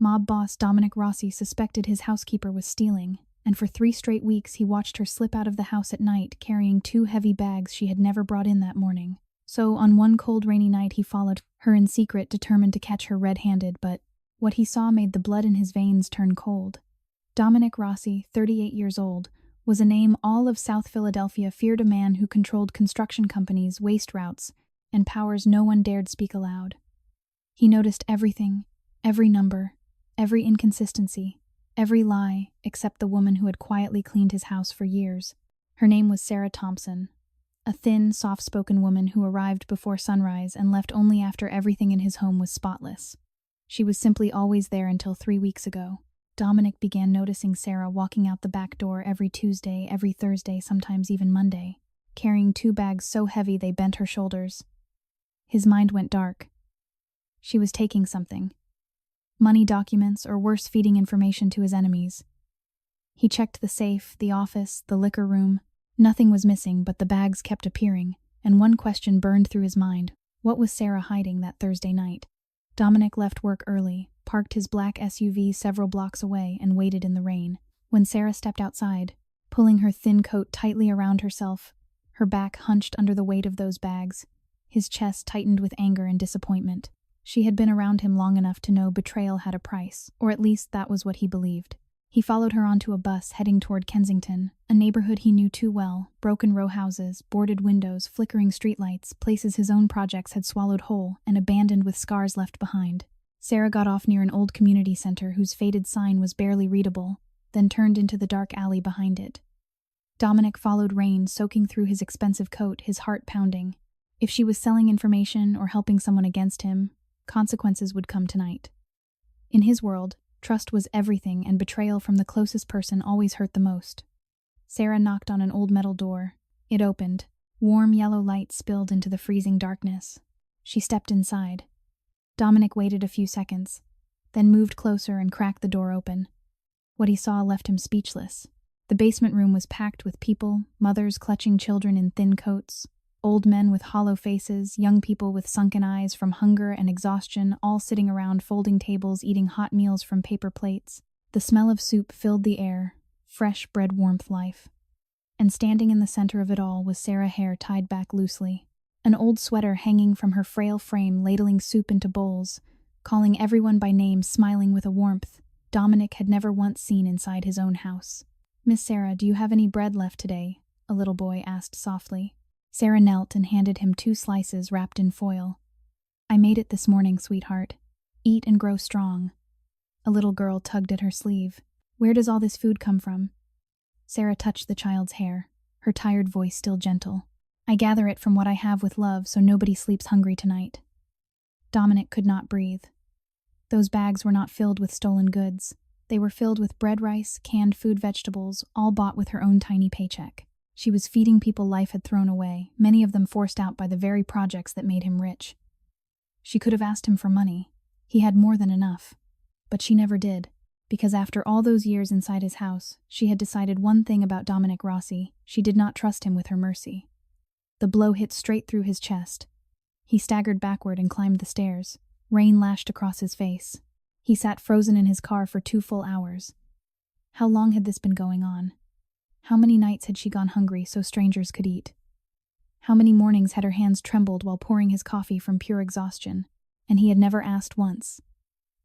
Mob boss Dominic Rossi suspected his housekeeper was stealing, and for 3 straight weeks he watched her slip out of the house at night carrying 2 heavy bags she had never brought in that morning. So on one cold rainy night he followed her in secret, determined to catch her red-handed, but what he saw made the blood in his veins turn cold. Dominic Rossi, 38 years old, was a name all of South Philadelphia feared, a man who controlled construction companies, waste routes, and powers no one dared speak aloud. He noticed everything, every number, every inconsistency, every lie, except the woman who had quietly cleaned his house for years. Her name was Sarah Thompson, a thin, soft-spoken woman who arrived before sunrise and left only after everything in his home was spotless. She was simply always there until 3 weeks ago. Dominic began noticing Sarah walking out the back door every Tuesday, every Thursday, sometimes even Monday, carrying 2 bags so heavy they bent her shoulders. His mind went dark. She was taking something. Money, documents, or worse, feeding information to his enemies. He checked the safe, the office, the liquor room. Nothing was missing, but the bags kept appearing, and one question burned through his mind. What was Sarah hiding that Thursday night? Dominic left work early, parked his black SUV several blocks away, and waited in the rain. When Sarah stepped outside, pulling her thin coat tightly around herself, her back hunched under the weight of those bags, his chest tightened with anger and disappointment. She had been around him long enough to know betrayal had a price, or at least that was what he believed. He followed her onto a bus heading toward Kensington, a neighborhood he knew too well: broken row houses, boarded windows, flickering streetlights, places his own projects had swallowed whole and abandoned with scars left behind. Sarah got off near an old community center whose faded sign was barely readable, then turned into the dark alley behind it. Dominic followed, rain soaking through his expensive coat, his heart pounding. If she was selling information or helping someone against him, consequences would come tonight. In his world, trust was everything, and betrayal from the closest person always hurt the most. Sarah knocked on an old metal door. It opened. Warm yellow light spilled into the freezing darkness. She stepped inside. Dominic waited a few seconds, then moved closer and cracked the door open. What he saw left him speechless. The basement room was packed with people, mothers clutching children in thin coats, old men with hollow faces, young people with sunken eyes from hunger and exhaustion, all sitting around folding tables eating hot meals from paper plates. The smell of soup filled the air, fresh bread warmth life. And standing in the center of it all was Sarah, hair tied back loosely, an old sweater hanging from her frail frame, ladling soup into bowls, calling everyone by name, smiling with a warmth Dominic had never once seen inside his own house. "Miss Sarah, do you have any bread left today?" a little boy asked softly. Sarah knelt and handed him 2 slices wrapped in foil. "I made it this morning, sweetheart. Eat and grow strong." A little girl tugged at her sleeve. "Where does all this food come from?" Sarah touched the child's hair, her tired voice still gentle. "I gather it from what I have with love, so nobody sleeps hungry tonight." Dominic could not breathe. Those bags were not filled with stolen goods. They were filled with bread, rice, canned food, vegetables, all bought with her own tiny paycheck. She was feeding people life had thrown away, many of them forced out by the very projects that made him rich. She could have asked him for money. He had more than enough. But she never did, because after all those years inside his house, she had decided one thing about Dominic Rossi: she did not trust him with her mercy. The blow hit straight through his chest. He staggered backward and climbed the stairs. Rain lashed across his face. He sat frozen in his car for 2 full hours. How long had this been going on? How many nights had she gone hungry so strangers could eat? How many mornings had her hands trembled while pouring his coffee from pure exhaustion, and he had never asked once?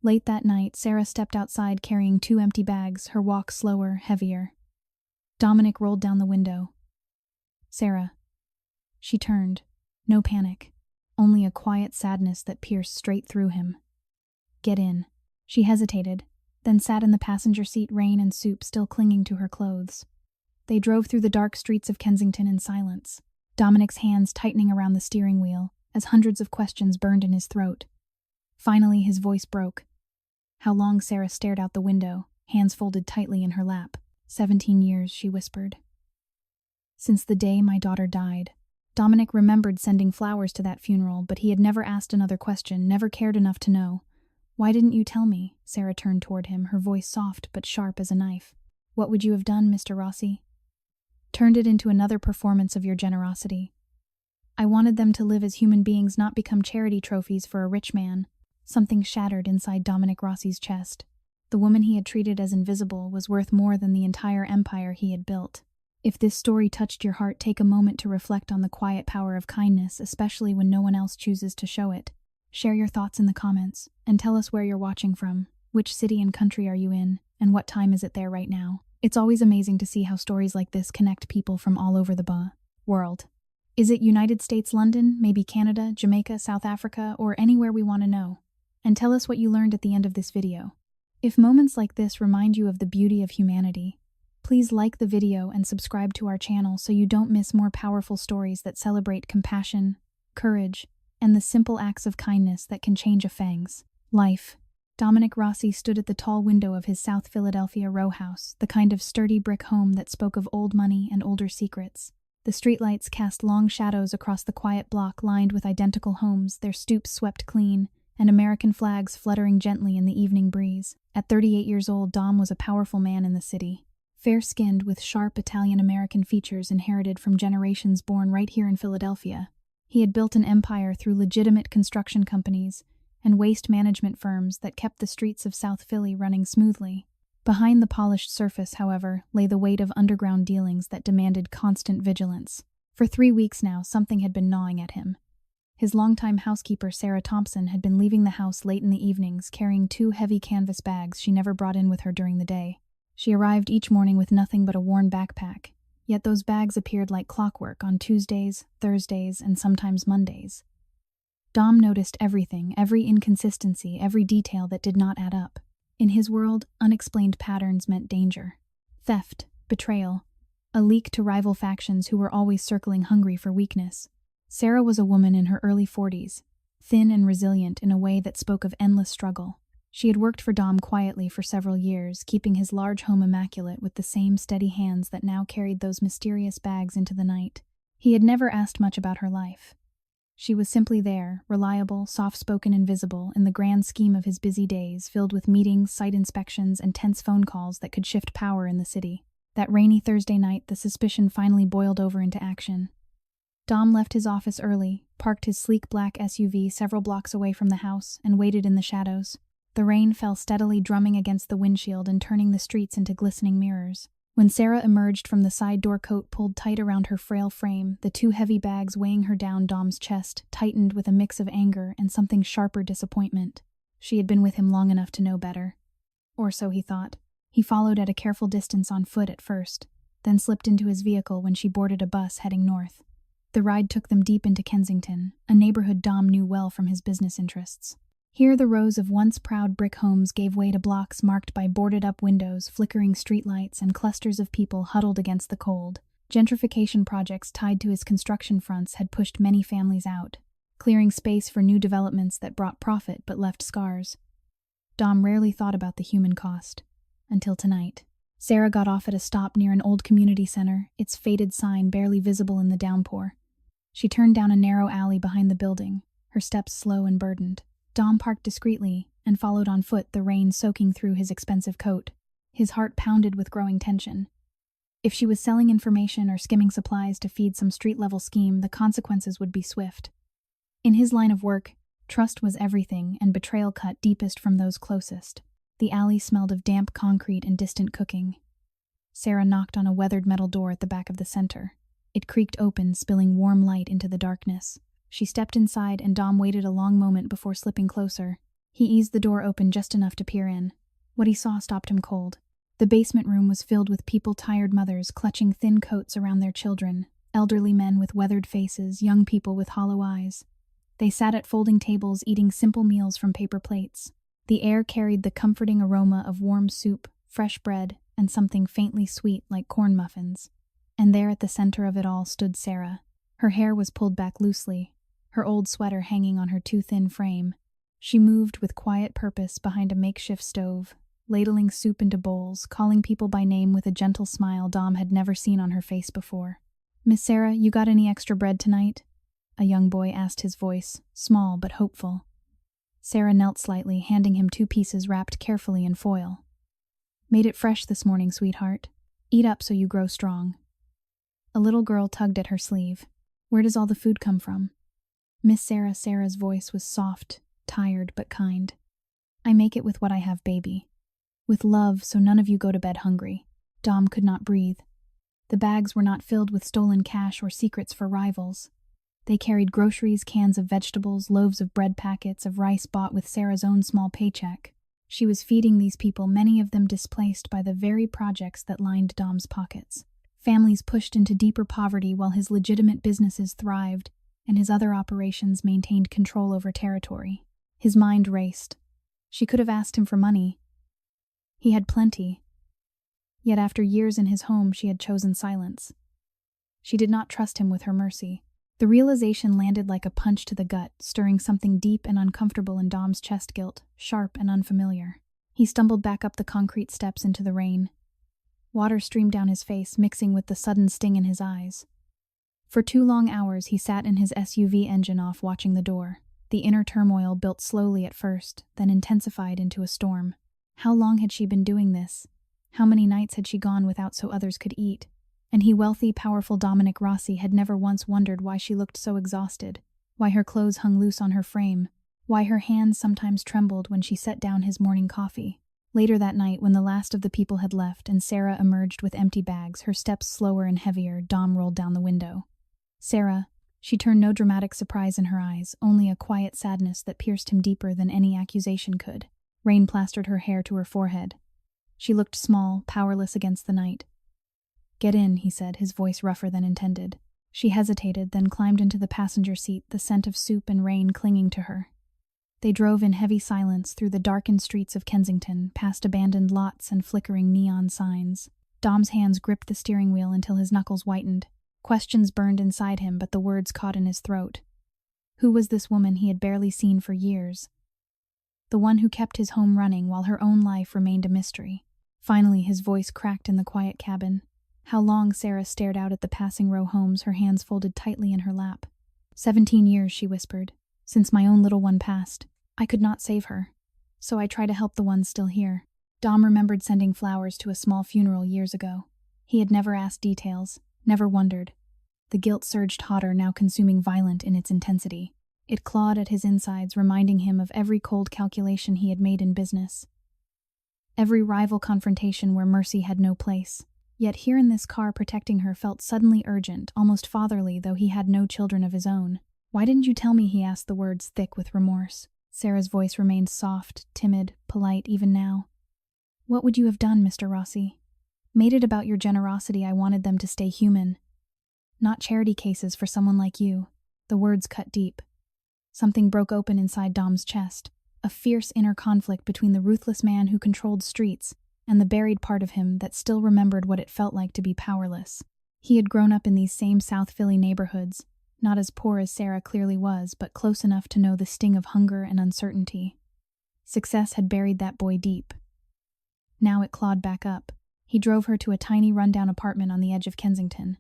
Late that night, Sarah stepped outside carrying 2 empty bags, her walk slower, heavier. Dominic rolled down the window. "Sarah." She turned. No panic, only a quiet sadness that pierced straight through him. "Get in." She hesitated, then sat in the passenger seat, rain and soup still clinging to her clothes. They drove through the dark streets of Kensington in silence, Dominic's hands tightening around the steering wheel as hundreds of questions burned in his throat. Finally, his voice broke. How long? Sarah stared out the window, hands folded tightly in her lap. 17 years, she whispered. Since the day my daughter died. Dominic remembered sending flowers to that funeral, but he had never asked another question, never cared enough to know. "Why didn't you tell me?" Sarah turned toward him, her voice soft but sharp as a knife. "What would you have done, Mr. Rossi?" "Turned it into another performance of your generosity. I wanted them to live as human beings, not become charity trophies for a rich man." Something shattered inside Dominic Rossi's chest. The woman he had treated as invisible was worth more than the entire empire he had built. If this story touched your heart, take a moment to reflect on the quiet power of kindness, especially when no one else chooses to show it. Share your thoughts in the comments, and tell us where you're watching from, which city and country are you in, and what time is it there right now. It's always amazing to see how stories like this connect people from all over the world. Is it United States, London, maybe Canada, Jamaica, South Africa, or anywhere we want to know? And tell us what you learned at the end of this video. If moments like this remind you of the beauty of humanity, please like the video and subscribe to our channel so you don't miss more powerful stories that celebrate compassion, courage, and the simple acts of kindness that can change a fang's life. Dominic Rossi stood at the tall window of his South Philadelphia row house, the kind of sturdy brick home that spoke of old money and older secrets. The streetlights cast long shadows across the quiet block lined with identical homes, their stoops swept clean, and American flags fluttering gently in the evening breeze. At 38 years old, Dom was a powerful man in the city. Fair-skinned with sharp Italian-American features inherited from generations born right here in Philadelphia. He had built an empire through legitimate construction companies and waste management firms that kept the streets of South Philly running smoothly. Behind the polished surface, however, lay the weight of underground dealings that demanded constant vigilance. For 3 weeks now, something had been gnawing at him. His longtime housekeeper, Sarah Thompson, had been leaving the house late in the evenings, carrying 2 heavy canvas bags she never brought in with her during the day. She arrived each morning with nothing but a worn backpack, yet those bags appeared like clockwork on Tuesdays, Thursdays, and sometimes Mondays. Dom noticed everything, every inconsistency, every detail that did not add up. In his world, unexplained patterns meant danger. Theft, betrayal, a leak to rival factions who were always circling hungry for weakness. Sarah was a woman in her early 40s, thin and resilient in a way that spoke of endless struggle. She had worked for Dom quietly for several years, keeping his large home immaculate with the same steady hands that now carried those mysterious bags into the night. He had never asked much about her life. She was simply there, reliable, soft-spoken and visible, in the grand scheme of his busy days, filled with meetings, site inspections, and tense phone calls that could shift power in the city. That rainy Thursday night, the suspicion finally boiled over into action. Dom left his office early, parked his sleek black SUV several blocks away from the house, and waited in the shadows. The rain fell steadily, drumming against the windshield and turning the streets into glistening mirrors. When Sarah emerged from the side door, coat pulled tight around her frail frame, the 2 heavy bags weighing her down, Dom's chest tightened with a mix of anger and something sharper disappointment. She had been with him long enough to know better. Or so he thought. He followed at a careful distance on foot at first, then slipped into his vehicle when she boarded a bus heading north. The ride took them deep into Kensington, a neighborhood Dom knew well from his business interests. Here the rows of once proud brick homes gave way to blocks marked by boarded-up windows, flickering streetlights, and clusters of people huddled against the cold. Gentrification projects tied to his construction fronts had pushed many families out, clearing space for new developments that brought profit but left scars. Dom rarely thought about the human cost. Until tonight. Sarah got off at a stop near an old community center, its faded sign barely visible in the downpour. She turned down a narrow alley behind the building, her steps slow and burdened. Dom parked discreetly and followed on foot, the rain soaking through his expensive coat. His heart pounded with growing tension. If she was selling information or skimming supplies to feed some street-level scheme, the consequences would be swift. In his line of work, trust was everything, and betrayal cut deepest from those closest. The alley smelled of damp concrete and distant cooking. Sarah knocked on a weathered metal door at the back of the center. It creaked open, spilling warm light into the darkness. She stepped inside, and Dom waited a long moment before slipping closer. He eased the door open just enough to peer in. What he saw stopped him cold. The basement room was filled with people-tired mothers clutching thin coats around their children, elderly men with weathered faces, young people with hollow eyes. They sat at folding tables, eating simple meals from paper plates. The air carried the comforting aroma of warm soup, fresh bread, and something faintly sweet like corn muffins. And there at the center of it all stood Sarah. Her hair was pulled back loosely, her old sweater hanging on her too thin frame. She moved with quiet purpose behind a makeshift stove, ladling soup into bowls, calling people by name with a gentle smile Dom had never seen on her face before. "Miss Sarah, you got any extra bread tonight?" a young boy asked, his voice small but hopeful. Sarah knelt slightly, handing him 2 pieces wrapped carefully in foil. "Made it fresh this morning, sweetheart. Eat up so you grow strong." A little girl tugged at her sleeve. "Where does all the food come from?" Miss Sarah's voice was soft tired but kind. I make it with what I have, baby. With love, so none of you go to bed hungry. Dom could not breathe. The bags were not filled with stolen cash or secrets for rivals. They carried groceries, cans of vegetables, loaves of bread, packets of rice bought with Sarah's own small paycheck. She was feeding these people, many of them displaced by the very projects that lined Dom's pockets. Families pushed into deeper poverty while his legitimate businesses thrived and his other operations maintained control over territory. His mind raced. She could have asked him for money. He had plenty. Yet after years in his home, she had chosen silence. She did not trust him with her mercy. The realization landed like a punch to the gut, stirring something deep and uncomfortable in Dom's chest, guilt, sharp and unfamiliar. He stumbled back up the concrete steps into the rain. Water streamed down his face, mixing with the sudden sting in his eyes. For 2 long hours he sat in his SUV engine off, watching the door. The inner turmoil built slowly at first, then intensified into a storm. How long had she been doing this? How many nights had she gone without so others could eat? And he, wealthy, powerful Dominic Rossi, had never once wondered why she looked so exhausted, why her clothes hung loose on her frame, why her hands sometimes trembled when she set down his morning coffee. Later that night, when the last of the people had left and Sarah emerged with empty bags, her steps slower and heavier, Dom rolled down the window. Sarah. She turned, no dramatic surprise in her eyes, only a quiet sadness that pierced him deeper than any accusation could. Rain plastered her hair to her forehead. She looked small, powerless against the night. "Get in," he said, his voice rougher than intended. She hesitated, then climbed into the passenger seat, the scent of soup and rain clinging to her. They drove in heavy silence through the darkened streets of Kensington, past abandoned lots and flickering neon signs. Dom's hands gripped the steering wheel until his knuckles whitened. Questions burned inside him, but the words caught in his throat. Who was this woman he had barely seen for years? The one who kept his home running while her own life remained a mystery. Finally, his voice cracked in the quiet cabin. How long? Sarah stared out at the passing row homes, her hands folded tightly in her lap. 17 years, she whispered. Since my own little one passed. I could not save her. So I try to help the ones still here. Dom remembered sending flowers to a small funeral years ago. He had never asked details, never wondered. The guilt surged hotter, now consuming, violent in its intensity. It clawed at his insides, reminding him of every cold calculation he had made in business. Every rival confrontation where mercy had no place. Yet here in this car protecting her felt suddenly urgent, almost fatherly, though he had no children of his own. "Why didn't you tell me?" he asked, the words thick with remorse. Sarah's voice remained soft, timid, polite even now. "What would you have done, Mr. Rossi? Made it about your generosity. I wanted them to stay human. Not charity cases for someone like you." The words cut deep. Something broke open inside Dom's chest, a fierce inner conflict between the ruthless man who controlled streets and the buried part of him that still remembered what it felt like to be powerless. He had grown up in these same South Philly neighborhoods, not as poor as Sarah clearly was, but close enough to know the sting of hunger and uncertainty. Success had buried that boy deep. Now it clawed back up. He drove her to a tiny rundown apartment on the edge of Kensington.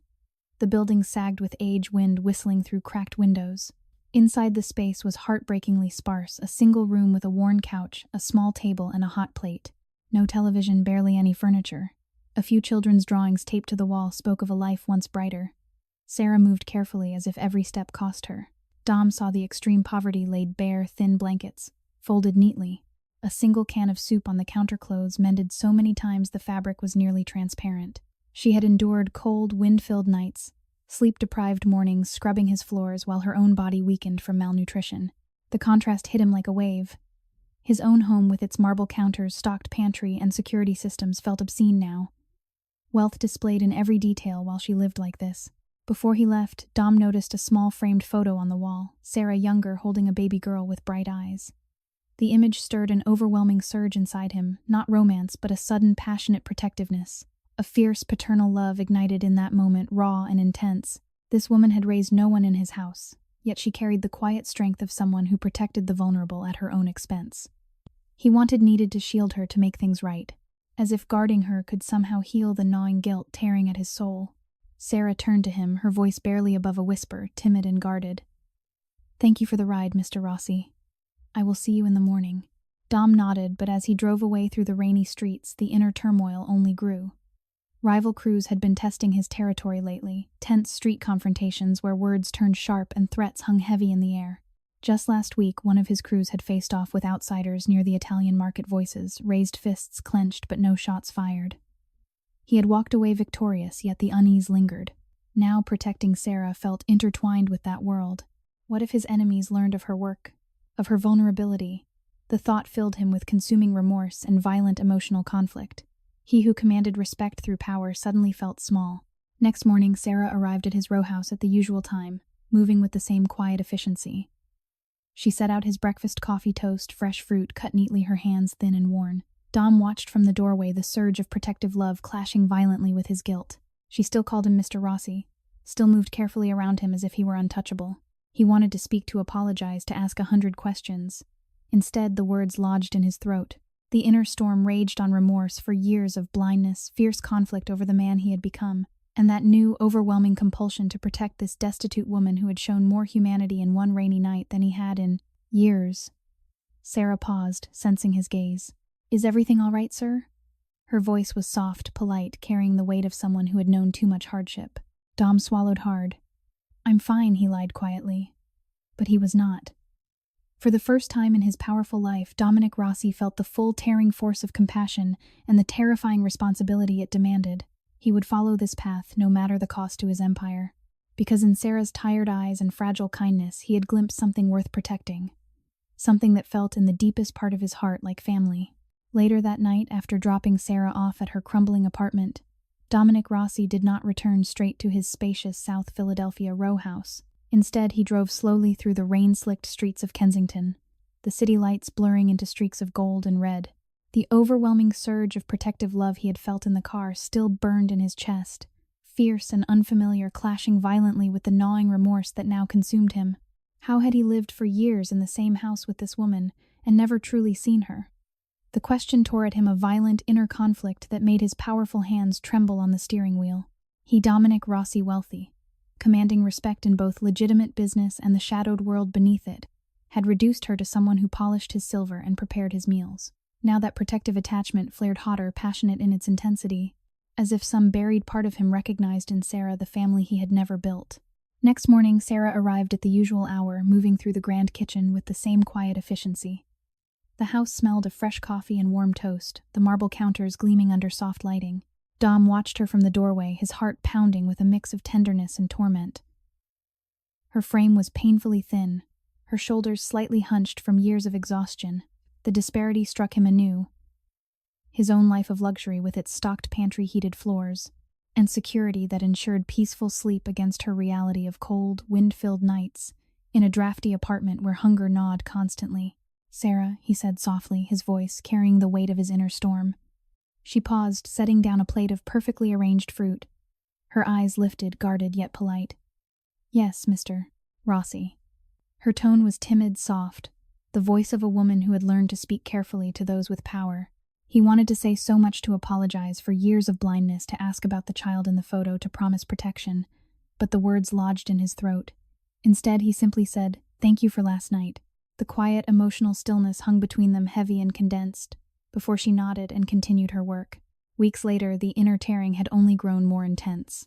The building sagged with age, wind whistling through cracked windows. Inside the space was heartbreakingly sparse, a single room with a worn couch, a small table, and a hot plate. No television, barely any furniture. A few children's drawings taped to the wall spoke of a life once brighter. Sarah moved carefully, as if every step cost her. Dom saw the extreme poverty laid bare, thin blankets, folded neatly. A single can of soup on the counterclothes, mended so many times the fabric was nearly transparent. She had endured cold, wind-filled nights, sleep-deprived mornings, scrubbing his floors while her own body weakened from malnutrition. The contrast hit him like a wave. His own home, with its marble counters, stocked pantry, and security systems, felt obscene now. Wealth displayed in every detail while she lived like this. Before he left, Dom noticed a small framed photo on the wall, Sarah younger, holding a baby girl with bright eyes. The image stirred an overwhelming surge inside him, not romance, but a sudden, passionate protectiveness. A fierce paternal love ignited in that moment, raw and intense. This woman had raised no one in his house, yet she carried the quiet strength of someone who protected the vulnerable at her own expense. He needed to shield her to make things right, as if guarding her could somehow heal the gnawing guilt tearing at his soul. Sarah turned to him, her voice barely above a whisper, timid and guarded. "Thank you for the ride, Mr. Rossi. I will see you in the morning." Dom nodded, but as he drove away through the rainy streets, the inner turmoil only grew. Rival crews had been testing his territory lately, tense street confrontations where words turned sharp and threats hung heavy in the air. Just last week, one of his crews had faced off with outsiders near the Italian market. Voices, raised fists clenched but no shots fired. He had walked away victorious, yet the unease lingered. Now protecting Sarah felt intertwined with that world. What if his enemies learned of her work, of her vulnerability? The thought filled him with consuming remorse and violent emotional conflict. He who commanded respect through power suddenly felt small. Next morning, Sarah arrived at his row house at the usual time, moving with the same quiet efficiency. She set out his breakfast: coffee, toast, fresh fruit, cut neatly, her hands thin and worn. Dom watched from the doorway, the surge of protective love clashing violently with his guilt. She still called him Mr. Rossi, still moved carefully around him as if he were untouchable. He wanted to speak, to apologize, to ask 100 questions. Instead, the words lodged in his throat. The inner storm raged on remorse for years of blindness, fierce conflict over the man he had become, and that new, overwhelming compulsion to protect this destitute woman who had shown more humanity in one rainy night than he had in years. Sarah paused, sensing his gaze. "Is everything all right, sir?" Her voice was soft, polite, carrying the weight of someone who had known too much hardship. Dom swallowed hard. "I'm fine," he lied quietly. But he was not. For the first time in his powerful life, Dominic Rossi felt the full tearing force of compassion and the terrifying responsibility it demanded. He would follow this path, no matter the cost to his empire, because in Sarah's tired eyes and fragile kindness he had glimpsed something worth protecting, something that felt in the deepest part of his heart like family. Later that night, after dropping Sarah off at her crumbling apartment, Dominic Rossi did not return straight to his spacious South Philadelphia row house. Instead, he drove slowly through the rain-slicked streets of Kensington, the city lights blurring into streaks of gold and red. The overwhelming surge of protective love he had felt in the car still burned in his chest, fierce and unfamiliar, clashing violently with the gnawing remorse that now consumed him. How had he lived for years in the same house with this woman and never truly seen her? The question tore at him, a violent inner conflict that made his powerful hands tremble on the steering wheel. He, Dominic Rossi, wealthy, commanding respect in both legitimate business and the shadowed world beneath it, had reduced her to someone who polished his silver and prepared his meals. Now that protective attachment flared hotter, passionate in its intensity, as if some buried part of him recognized in Sarah the family he had never built. Next morning, Sarah arrived at the usual hour, moving through the grand kitchen with the same quiet efficiency. The house smelled of fresh coffee and warm toast, the marble counters gleaming under soft lighting. Dom watched her from the doorway, his heart pounding with a mix of tenderness and torment. Her frame was painfully thin, her shoulders slightly hunched from years of exhaustion. The disparity struck him anew. His own life of luxury, with its stocked pantry, heated floors, and security that ensured peaceful sleep, against her reality of cold, wind-filled nights in a drafty apartment where hunger gnawed constantly. "Sarah," he said softly, his voice carrying the weight of his inner storm. She paused, setting down a plate of perfectly arranged fruit, her eyes lifted, guarded yet polite. "Yes, Mr. Rossi." Her tone was timid, soft, the voice of a woman who had learned to speak carefully to those with power. He wanted to say so much, to apologize for years of blindness, to ask about the child in the photo, to promise protection, but the words lodged in his throat. Instead, he simply said, "Thank you for last night." The quiet, emotional stillness hung between them, heavy and condensed, before she nodded and continued her work. Weeks later, the inner tearing had only grown more intense.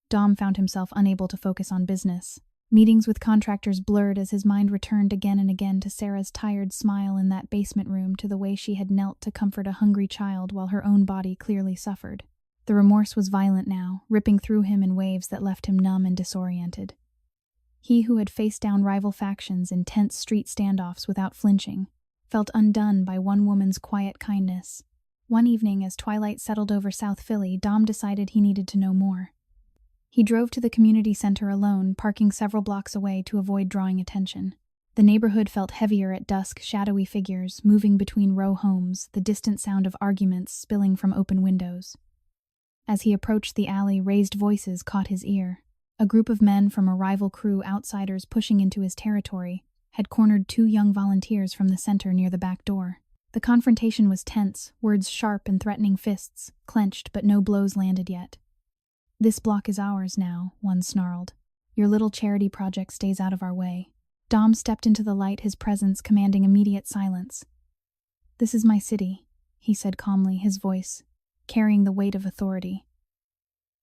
Dom found himself unable to focus on business. Meetings with contractors blurred as his mind returned again and again to Sarah's tired smile in that basement room, to the way she had knelt to comfort a hungry child while her own body clearly suffered. The remorse was violent now, ripping through him in waves that left him numb and disoriented. He who had faced down rival factions in tense street standoffs without flinching, felt undone by one woman's quiet kindness. One evening, as twilight settled over South Philly, Dom decided he needed to know more. He drove to the community center alone, parking several blocks away to avoid drawing attention. The neighborhood felt heavier at dusk, shadowy figures moving between row homes, the distant sound of arguments spilling from open windows. As he approached the alley, raised voices caught his ear. A group of men from a rival crew, outsiders pushing into his territory, had cornered two young volunteers from the center near the back door. The confrontation was tense, words sharp and threatening, fists clenched, but no blows landed yet. "This block is ours now," one snarled. "Your little charity project stays out of our way." Dom stepped into the light, his presence commanding immediate silence. "This is my city," he said calmly, his voice carrying the weight of authority.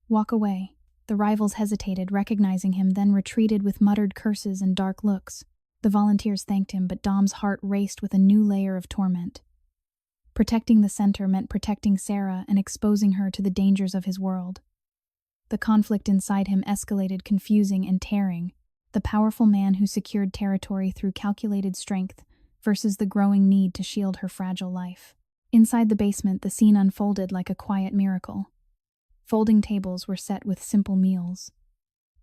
"Walk away." The rivals hesitated, recognizing him, then retreated with muttered curses and dark looks. The volunteers thanked him, but Dom's heart raced with a new layer of torment. Protecting the center meant protecting Sarah and exposing her to the dangers of his world. The conflict inside him escalated, confusing and tearing. The powerful man who secured territory through calculated strength versus the growing need to shield her fragile life. Inside the basement, the scene unfolded like a quiet miracle. Folding tables were set with simple meals.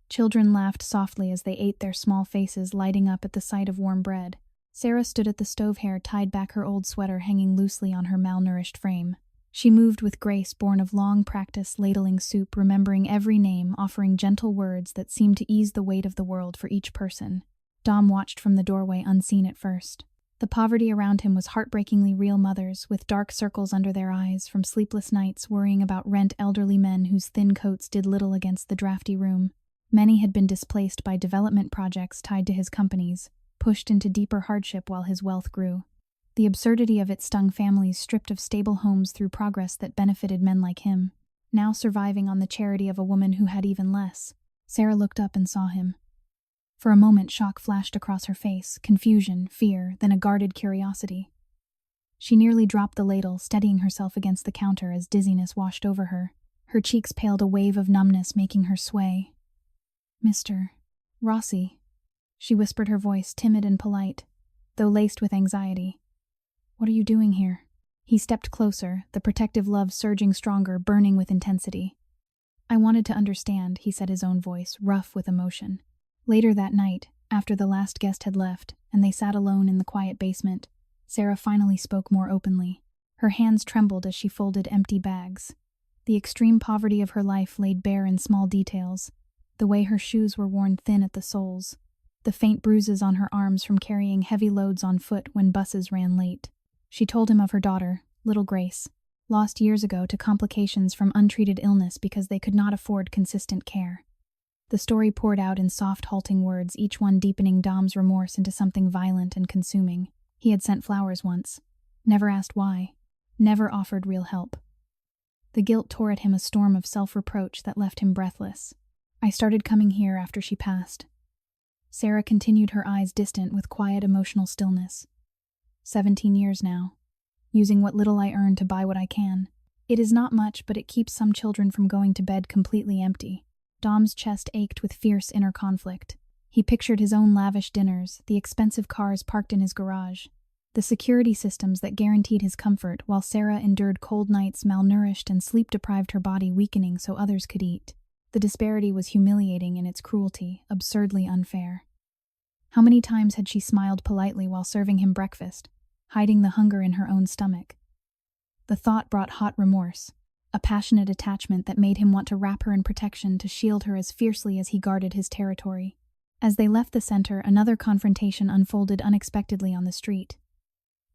Children laughed softly as they ate, their small faces lighting up at the sight of warm bread. Sarah stood at the stove, hair tied back, her old sweater hanging loosely on her malnourished frame. She moved with grace born of long practice, ladling soup, remembering every name, offering gentle words that seemed to ease the weight of the world for each person. Dom watched from the doorway, unseen at first. The poverty around him was heartbreakingly real. Mothers, with dark circles under their eyes from sleepless nights worrying about rent, elderly men whose thin coats did little against the drafty room. Many had been displaced by development projects tied to his companies, pushed into deeper hardship while his wealth grew. The absurdity of it stung families stripped of stable homes through progress that benefited men like him, now surviving on the charity of a woman who had even less. Sarah looked up and saw him. For a moment, shock flashed across her face, confusion, fear, then a guarded curiosity. She nearly dropped the ladle, steadying herself against the counter as dizziness washed over her. Her cheeks paled, a wave of numbness making her sway. "Mr. Rossi," she whispered, her voice timid and polite, though laced with anxiety. "What are you doing here?" He stepped closer, the protective love surging stronger, burning with intensity. "I wanted to understand," he said, his own voice rough with emotion. Later that night, after the last guest had left, and they sat alone in the quiet basement, Sarah finally spoke more openly. Her hands trembled as she folded empty bags. The extreme poverty of her life laid bare in small details. The way her shoes were worn thin at the soles, the faint bruises on her arms from carrying heavy loads on foot when buses ran late. She told him of her daughter, little Grace, lost years ago to complications from untreated illness because they could not afford consistent care. The story poured out in soft, halting words, each one deepening Dom's remorse into something violent and consuming. He had sent flowers once, never asked why, never offered real help. The guilt tore at him, a storm of self-reproach that left him breathless. "I started coming here after she passed." Sarah continued, her eyes distant with quiet emotional stillness. 17 years now, using what little I earn to buy what I can. It is not much, but it keeps some children from going to bed completely empty. Dom's chest ached with fierce inner conflict. He pictured his own lavish dinners, the expensive cars parked in his garage, the security systems that guaranteed his comfort, while Sarah endured cold nights, malnourished and sleep-deprived, her body weakening so others could eat. The disparity was humiliating in its cruelty, absurdly unfair. How many times had she smiled politely while serving him breakfast, hiding the hunger in her own stomach? The thought brought hot remorse, a passionate attachment that made him want to wrap her in protection, to shield her as fiercely as he guarded his territory. As they left the center, another confrontation unfolded unexpectedly on the street.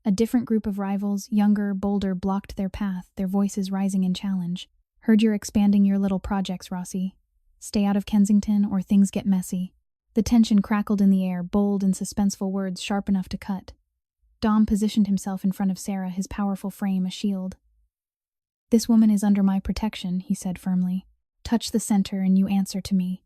A different group of rivals, younger, bolder, blocked their path, their voices rising in challenge. "Heard you're expanding your little projects, Rossi. Stay out of Kensington or things get messy." The tension crackled in the air, bold and suspenseful words sharp enough to cut. Dom positioned himself in front of Sarah, his powerful frame a shield. "This woman is under my protection," he said firmly. "Touch the center and you answer to me."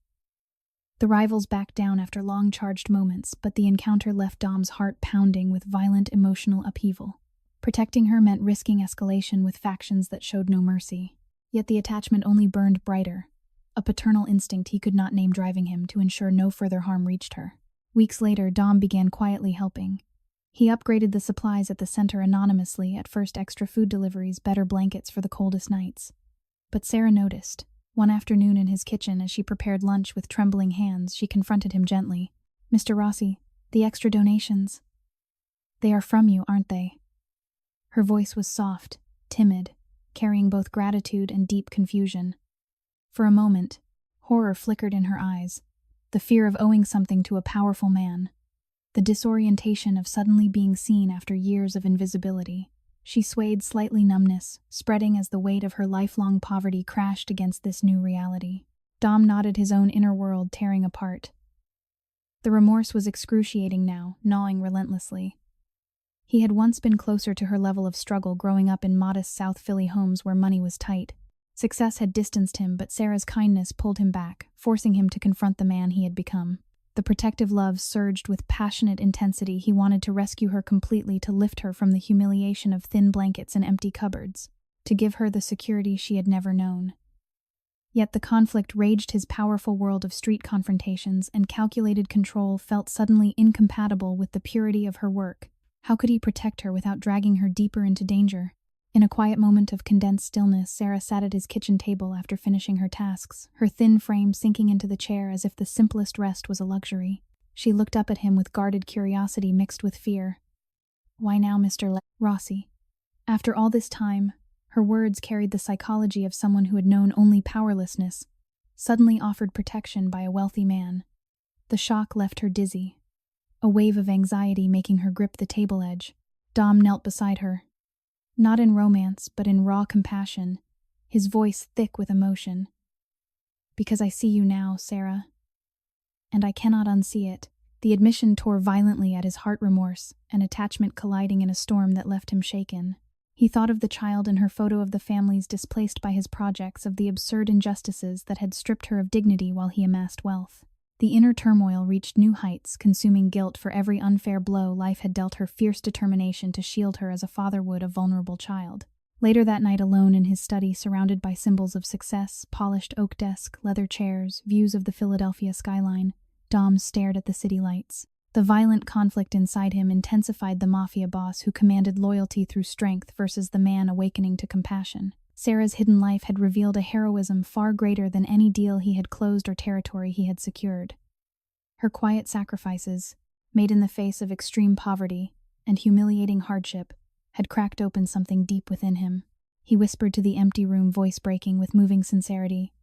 The rivals backed down after long charged moments, but the encounter left Dom's heart pounding with violent emotional upheaval. Protecting her meant risking escalation with factions that showed no mercy. Yet the attachment only burned brighter, a paternal instinct he could not name driving him to ensure no further harm reached her. Weeks later, Dom began quietly helping. He upgraded the supplies at the center anonymously, at first extra food deliveries, better blankets for the coldest nights. But Sarah noticed. One afternoon in his kitchen, as she prepared lunch with trembling hands, she confronted him gently. "Mr. Rossi, the extra donations. They are from you, aren't they?" Her voice was soft, timid, carrying both gratitude and deep confusion. For a moment, horror flickered in her eyes, the fear of owing something to a powerful man, the disorientation of suddenly being seen after years of invisibility. She swayed, slightly numbness, spreading as the weight of her lifelong poverty crashed against this new reality. Dom nodded, his own inner world tearing apart. The remorse was excruciating now, gnawing relentlessly. He had once been closer to her level of struggle, growing up in modest South Philly homes where money was tight. Success had distanced him, but Sarah's kindness pulled him back, forcing him to confront the man he had become. The protective love surged with passionate intensity. He wanted to rescue her completely, to lift her from the humiliation of thin blankets and empty cupboards, to give her the security she had never known. Yet the conflict raged. His powerful world of street confrontations and calculated control felt suddenly incompatible with the purity of her work. How could he protect her without dragging her deeper into danger? In a quiet moment of condensed stillness, Sarah sat at his kitchen table after finishing her tasks, her thin frame sinking into the chair as if the simplest rest was a luxury. She looked up at him with guarded curiosity mixed with fear. "Why now, Mr. Rossi?" After all this time, her words carried the psychology of someone who had known only powerlessness, suddenly offered protection by a wealthy man. The shock left her dizzy, a wave of anxiety making her grip the table edge. Dom knelt beside her, not in romance, but in raw compassion, his voice thick with emotion. "Because I see you now, Sarah, and I cannot unsee it." The admission tore violently at his heart, remorse and attachment colliding in a storm that left him shaken. He thought of the child in her photo, of the families displaced by his projects, of the absurd injustices that had stripped her of dignity while he amassed wealth. The inner turmoil reached new heights, consuming guilt for every unfair blow life had dealt her, fierce determination to shield her as a father would a vulnerable child. Later that night, alone in his study, surrounded by symbols of success, polished oak desk, leather chairs, views of the Philadelphia skyline, Dom stared at the city lights. The violent conflict inside him intensified. The Mafia boss who commanded loyalty through strength versus the man awakening to compassion. Sarah's hidden life had revealed a heroism far greater than any deal he had closed or territory he had secured. Her quiet sacrifices, made in the face of extreme poverty and humiliating hardship, had cracked open something deep within him. He whispered to the empty room, voice breaking with moving sincerity,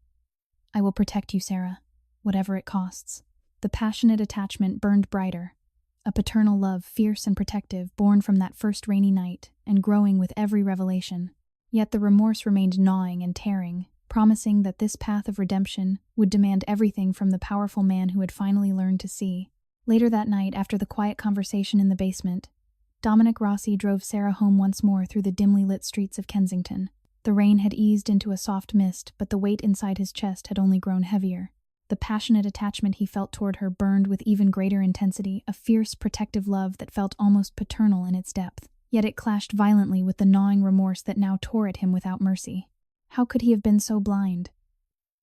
"I will protect you, Sarah, whatever it costs." The passionate attachment burned brighter, a paternal love fierce and protective, born from that first rainy night and growing with every revelation. Yet the remorse remained gnawing and tearing, promising that this path of redemption would demand everything from the powerful man who had finally learned to see. Later that night, after the quiet conversation in the basement, Dominic Rossi drove Sarah home once more through the dimly lit streets of Kensington. The rain had eased into a soft mist, but the weight inside his chest had only grown heavier. The passionate attachment he felt toward her burned with even greater intensity, a fierce, protective love that felt almost paternal in its depth. Yet it clashed violently with the gnawing remorse that now tore at him without mercy. How could he have been so blind?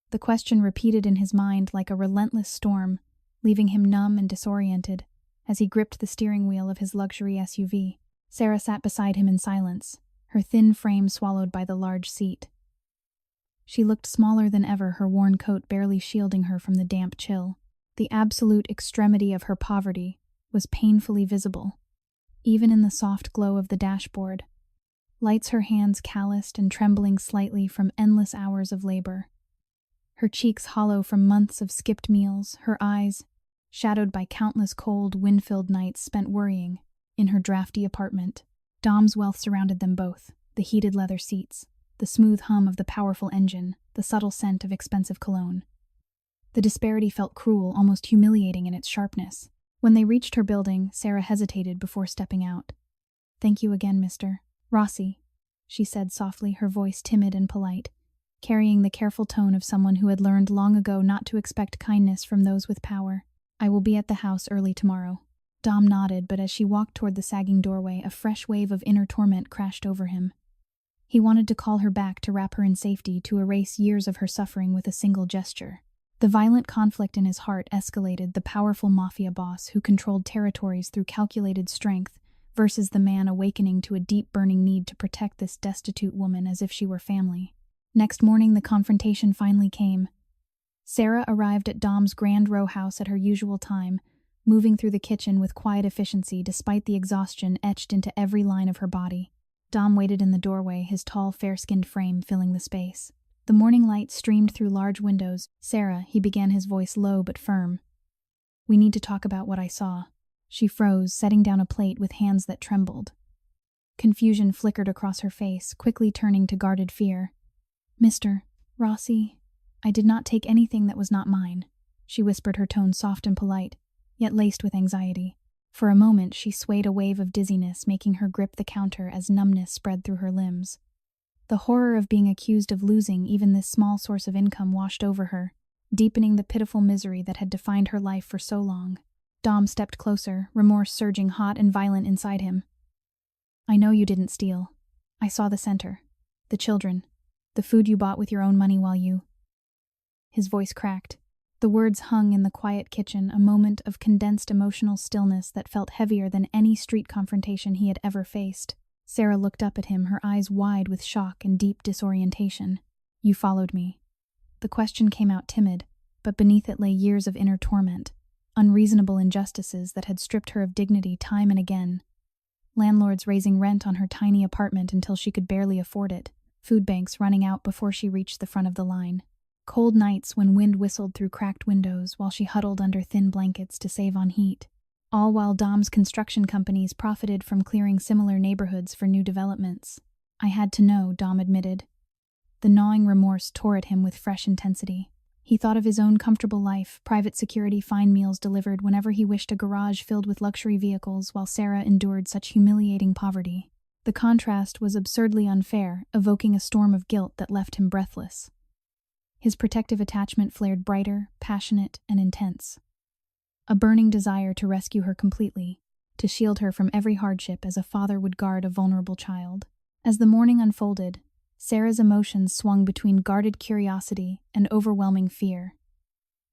The question repeated in his mind like a relentless storm, leaving him numb and disoriented as he gripped the steering wheel of his luxury SUV. Sarah sat beside him in silence, her thin frame swallowed by the large seat. She looked smaller than ever, her worn coat barely shielding her from the damp chill. The absolute extremity of her poverty was painfully visible, even in the soft glow of the dashboard. Lights, her hands calloused and trembling slightly from endless hours of labor. Her cheeks hollow from months of skipped meals, her eyes shadowed by countless cold, wind-filled nights spent worrying in her drafty apartment. Dom's wealth surrounded them both, the heated leather seats, the smooth hum of the powerful engine, the subtle scent of expensive cologne. The disparity felt cruel, almost humiliating in its sharpness. When they reached her building, Sarah hesitated before stepping out. "Thank you again, Mr. Rossi," she said softly, her voice timid and polite, carrying the careful tone of someone who had learned long ago not to expect kindness from those with power. "I will be at the house early tomorrow." Dom nodded, but as she walked toward the sagging doorway, a fresh wave of inner torment crashed over him. He wanted to call her back, to wrap her in safety, to erase years of her suffering with a single gesture. The violent conflict in his heart escalated, the powerful Mafia boss who controlled territories through calculated strength versus the man awakening to a deep burning need to protect this destitute woman as if she were family. Next morning, the confrontation finally came. Sarah arrived at Dom's grand row house at her usual time, moving through the kitchen with quiet efficiency despite the exhaustion etched into every line of her body. Dom waited in the doorway, his tall, fair-skinned frame filling the space. The morning light streamed through large windows. "Sarah," he began, his voice low but firm. "We need to talk about what I saw." She froze, setting down a plate with hands that trembled. Confusion flickered across her face, quickly turning to guarded fear. "Mr. Rossi, I did not take anything that was not mine," she whispered, her tone soft and polite, yet laced with anxiety. For a moment she swayed, a wave of dizziness making her grip the counter as numbness spread through her limbs. The horror of being accused of losing even this small source of income washed over her, deepening the pitiful misery that had defined her life for so long. Dom stepped closer, remorse surging hot and violent inside him. I know you didn't steal. I saw the center. The children. The food you bought with your own money while you... His voice cracked. The words hung in the quiet kitchen, a moment of condensed emotional stillness that felt heavier than any street confrontation he had ever faced. Sarah looked up at him, her eyes wide with shock and deep disorientation. You followed me. The question came out timid, but beneath it lay years of inner torment, unreasonable injustices that had stripped her of dignity time and again. Landlords raising rent on her tiny apartment until she could barely afford it, food banks running out before she reached the front of the line. Cold nights when wind whistled through cracked windows while she huddled under thin blankets to save on heat. All while Dom's construction companies profited from clearing similar neighborhoods for new developments. I had to know, Dom admitted. The gnawing remorse tore at him with fresh intensity. He thought of his own comfortable life, private security, fine meals delivered whenever he wished, a garage filled with luxury vehicles, while Sarah endured such humiliating poverty. The contrast was absurdly unfair, evoking a storm of guilt that left him breathless. His protective attachment flared brighter, passionate, and intense. A burning desire to rescue her completely, to shield her from every hardship as a father would guard a vulnerable child. As the morning unfolded, Sarah's emotions swung between guarded curiosity and overwhelming fear.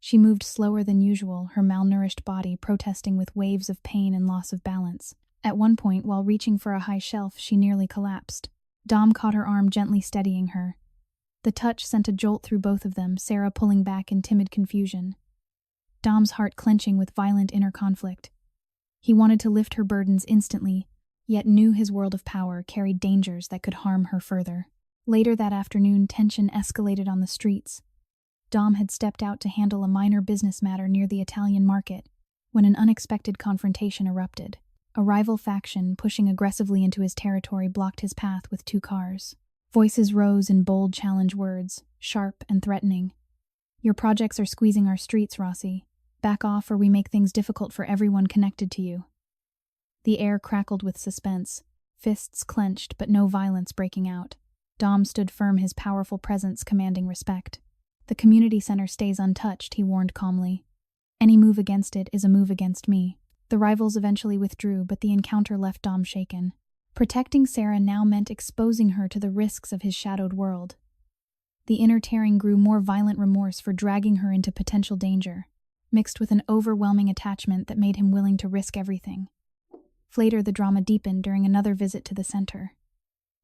She moved slower than usual, her malnourished body protesting with waves of pain and loss of balance. At one point, while reaching for a high shelf, she nearly collapsed. Dom caught her arm, gently steadying her. The touch sent a jolt through both of them, Sarah pulling back in timid confusion. Dom's heart clenching with violent inner conflict. He wanted to lift her burdens instantly, yet knew his world of power carried dangers that could harm her further. Later that afternoon, tension escalated on the streets. Dom had stepped out to handle a minor business matter near the Italian market when an unexpected confrontation erupted. A rival faction pushing aggressively into his territory blocked his path with 2 cars. Voices rose in bold challenge words, sharp and threatening. Your projects are squeezing our streets, Rossi. Back off or we make things difficult for everyone connected to you. The air crackled with suspense, fists clenched but no violence breaking out. Dom stood firm, his powerful presence commanding respect. The community center stays untouched, he warned calmly. Any move against it is a move against me. The rivals eventually withdrew, but the encounter left Dom shaken. Protecting Sarah now meant exposing her to the risks of his shadowed world. The inner tearing grew more violent, remorse for dragging her into potential danger, mixed with an overwhelming attachment that made him willing to risk everything. Later, the drama deepened during another visit to the center.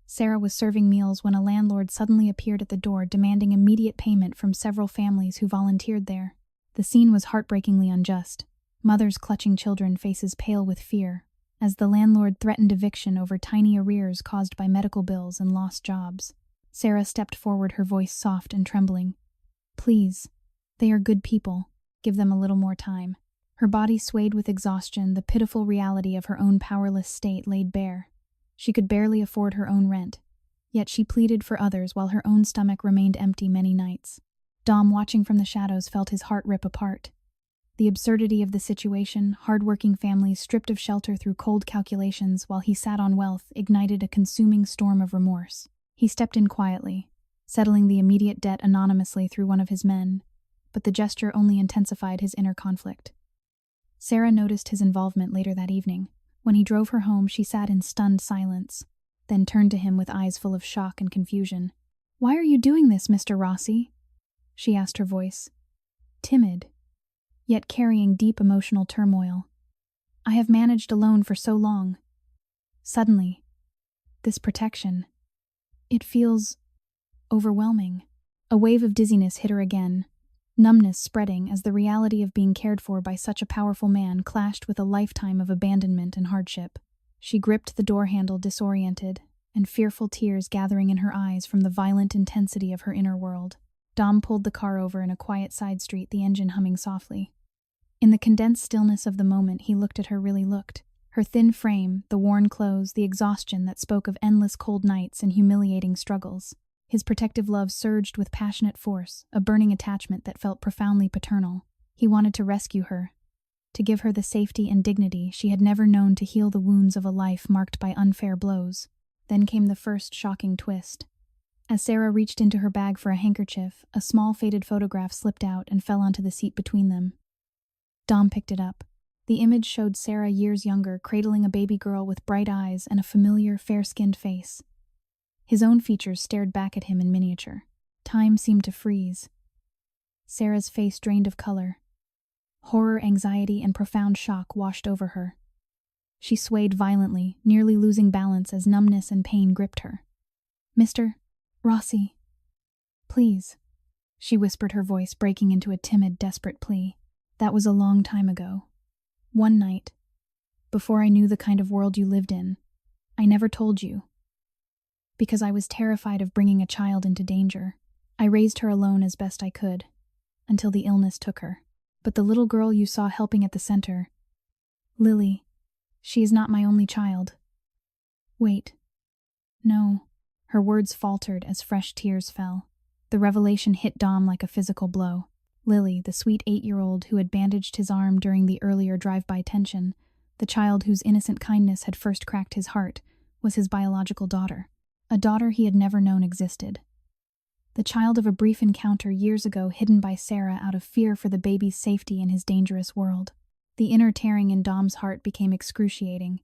Sarah was serving meals when a landlord suddenly appeared at the door, demanding immediate payment from several families who volunteered there. The scene was heartbreakingly unjust. Mothers clutching children, faces pale with fear, as the landlord threatened eviction over tiny arrears caused by medical bills and lost jobs. Sarah stepped forward, her voice soft and trembling. Please, they are good people. Give them a little more time. Her body swayed with exhaustion, the pitiful reality of her own powerless state laid bare. She could barely afford her own rent, yet she pleaded for others while her own stomach remained empty many nights. Dom, watching from the shadows, felt his heart rip apart. The absurdity of the situation, hard-working families stripped of shelter through cold calculations while he sat on wealth, ignited a consuming storm of remorse. He stepped in quietly, settling the immediate debt anonymously through one of his men, but the gesture only intensified his inner conflict. Sarah noticed his involvement later that evening. When he drove her home, she sat in stunned silence, then turned to him with eyes full of shock and confusion. "Why are you doing this, Mr. Rossi?" she asked, her voice timid, yet carrying deep emotional turmoil. "I have managed alone for so long. Suddenly, this protection, it feels overwhelming." A wave of dizziness hit her again, numbness spreading as the reality of being cared for by such a powerful man clashed with a lifetime of abandonment and hardship. She gripped the door handle, disoriented, and fearful tears gathering in her eyes from the violent intensity of her inner world. Dom pulled the car over in a quiet side street, the engine humming softly. In the condensed stillness of the moment, he looked at her, really looked. Her thin frame, the worn clothes, the exhaustion that spoke of endless cold nights and humiliating struggles. His protective love surged with passionate force, a burning attachment that felt profoundly paternal. He wanted to rescue her, to give her the safety and dignity she had never known, to heal the wounds of a life marked by unfair blows. Then came the first shocking twist. As Sarah reached into her bag for a handkerchief, a small faded photograph slipped out and fell onto the seat between them. Dom picked it up. The image showed Sarah years younger, cradling a baby girl with bright eyes and a familiar, fair-skinned face. His own features stared back at him in miniature. Time seemed to freeze. Sarah's face drained of color. Horror, anxiety, and profound shock washed over her. She swayed violently, nearly losing balance as numbness and pain gripped her. "Mr. Rossi, please," she whispered, her voice breaking into a timid, desperate plea. "That was a long time ago. One night, before I knew the kind of world you lived in, I never told you. Because I was terrified of bringing a child into danger. I raised her alone as best I could, until the illness took her. But the little girl you saw helping at the center, Lily, she is not my only child." "Wait. No." Her words faltered as fresh tears fell. The revelation hit Dom like a physical blow. Lily, the sweet 8-year-old who had bandaged his arm during the earlier drive-by tension, the child whose innocent kindness had first cracked his heart, was his biological daughter. A daughter he had never known existed. The child of a brief encounter years ago hidden by Sarah out of fear for the baby's safety in his dangerous world. The inner tearing in Dom's heart became excruciating.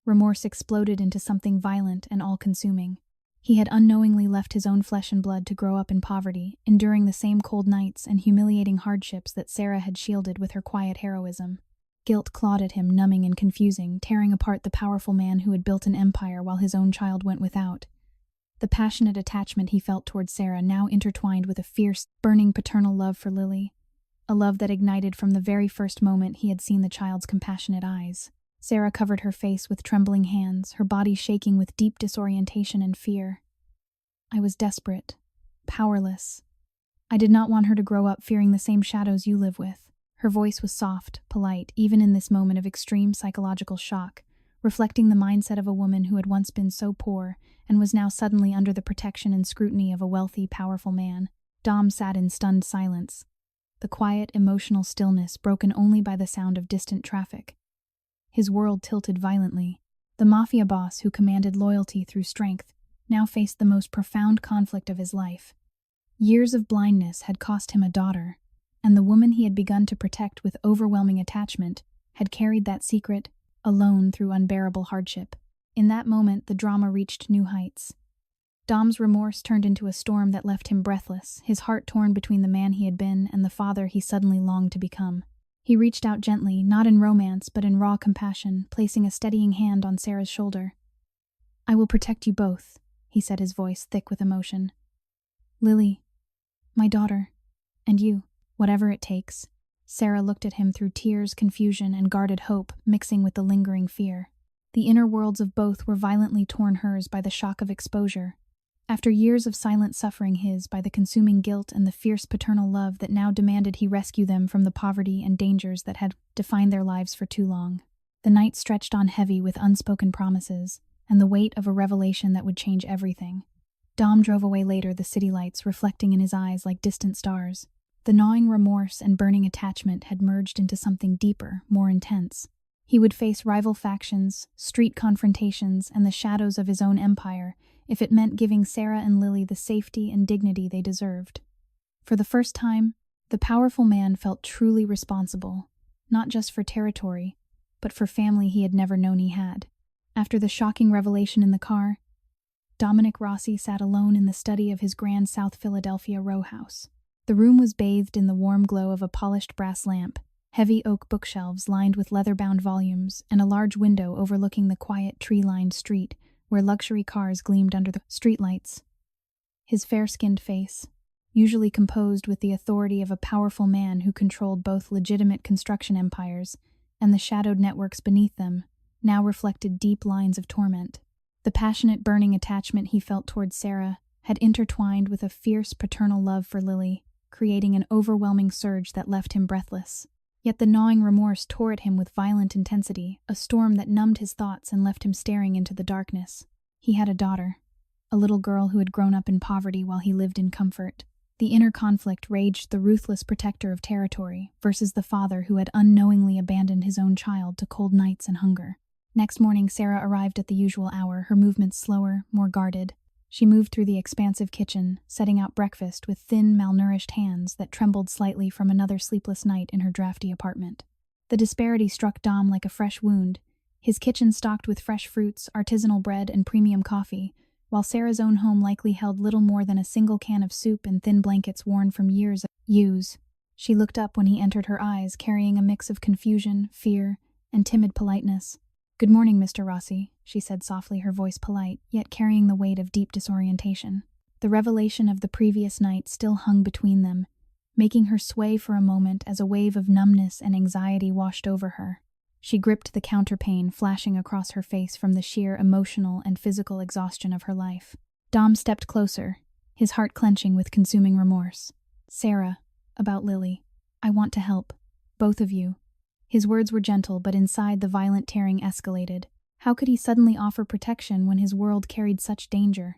Remorse exploded into something violent and all-consuming. He had unknowingly left his own flesh and blood to grow up in poverty, enduring the same cold nights and humiliating hardships that Sarah had shielded with her quiet heroism. Guilt clawed at him, numbing and confusing, tearing apart the powerful man who had built an empire while his own child went without. The passionate attachment he felt toward Sarah now intertwined with a fierce, burning paternal love for Lily, a love that ignited from the very first moment he had seen the child's compassionate eyes. Sarah covered her face with trembling hands, her body shaking with deep disorientation and fear. "I was desperate, powerless. I did not want her to grow up fearing the same shadows you live with." Her voice was soft, polite, even in this moment of extreme psychological shock, reflecting the mindset of a woman who had once been so poor and was now suddenly under the protection and scrutiny of a wealthy, powerful man. Dom sat in stunned silence, the quiet, emotional stillness broken only by the sound of distant traffic. His world tilted violently. The Mafia boss who commanded loyalty through strength now faced the most profound conflict of his life. Years of blindness had cost him a daughter, and the woman he had begun to protect with overwhelming attachment had carried that secret alone through unbearable hardship. In that moment, the drama reached new heights. Dom's remorse turned into a storm that left him breathless, his heart torn between the man he had been and the father he suddenly longed to become. He reached out gently, not in romance but in raw compassion, placing a steadying hand on Sarah's shoulder. "I will protect you both," he said, his voice thick with emotion. "Lily, my daughter, and you, whatever it takes." Sarah looked at him through tears, confusion, and guarded hope, mixing with the lingering fear. The inner worlds of both were violently torn hers by the shock of exposure. After years of silent suffering, his by the consuming guilt and the fierce paternal love that now demanded he rescue them from the poverty and dangers that had defined their lives for too long. The night stretched on heavy with unspoken promises, and the weight of a revelation that would change everything. Dom drove away later, the city lights reflecting in his eyes like distant stars. The gnawing remorse and burning attachment had merged into something deeper, more intense. He would face rival factions, street confrontations, and the shadows of his own empire if it meant giving Sarah and Lily the safety and dignity they deserved. For the first time, the powerful man felt truly responsible, not just for territory, but for family he had never known he had. After the shocking revelation in the car, Dominic Rossi sat alone in the study of his grand South Philadelphia row house. The room was bathed in the warm glow of a polished brass lamp, heavy oak bookshelves lined with leather-bound volumes, and a large window overlooking the quiet, tree-lined street where luxury cars gleamed under the streetlights. His fair-skinned face, usually composed with the authority of a powerful man who controlled both legitimate construction empires and the shadowed networks beneath them, now reflected deep lines of torment. The passionate, burning attachment he felt towards Sarah had intertwined with a fierce paternal love for Lily, creating an overwhelming surge that left him breathless. Yet the gnawing remorse tore at him with violent intensity, a storm that numbed his thoughts and left him staring into the darkness. He had a daughter, a little girl who had grown up in poverty while he lived in comfort. The inner conflict raged, the ruthless protector of territory versus the father who had unknowingly abandoned his own child to cold nights and hunger. Next morning, Sarah arrived at the usual hour, her movements slower, more guarded. She moved through the expansive kitchen, setting out breakfast with thin, malnourished hands that trembled slightly from another sleepless night in her drafty apartment. The disparity struck Dom like a fresh wound, his kitchen stocked with fresh fruits, artisanal bread, and premium coffee, while Sarah's own home likely held little more than a single can of soup and thin blankets worn from years of use. She looked up when he entered her eyes, carrying a mix of confusion, fear, and timid politeness. "Good morning, Mr. Rossi," she said softly, her voice polite, yet carrying the weight of deep disorientation. The revelation of the previous night still hung between them, making her sway for a moment as a wave of numbness and anxiety washed over her. She gripped the counterpane flashing across her face from the sheer emotional and physical exhaustion of her life. Dom stepped closer, his heart clenching with consuming remorse. "Sarah, about Lily. I want to help. Both of you." His words were gentle, but inside the violent tearing escalated. How could he suddenly offer protection when his world carried such danger?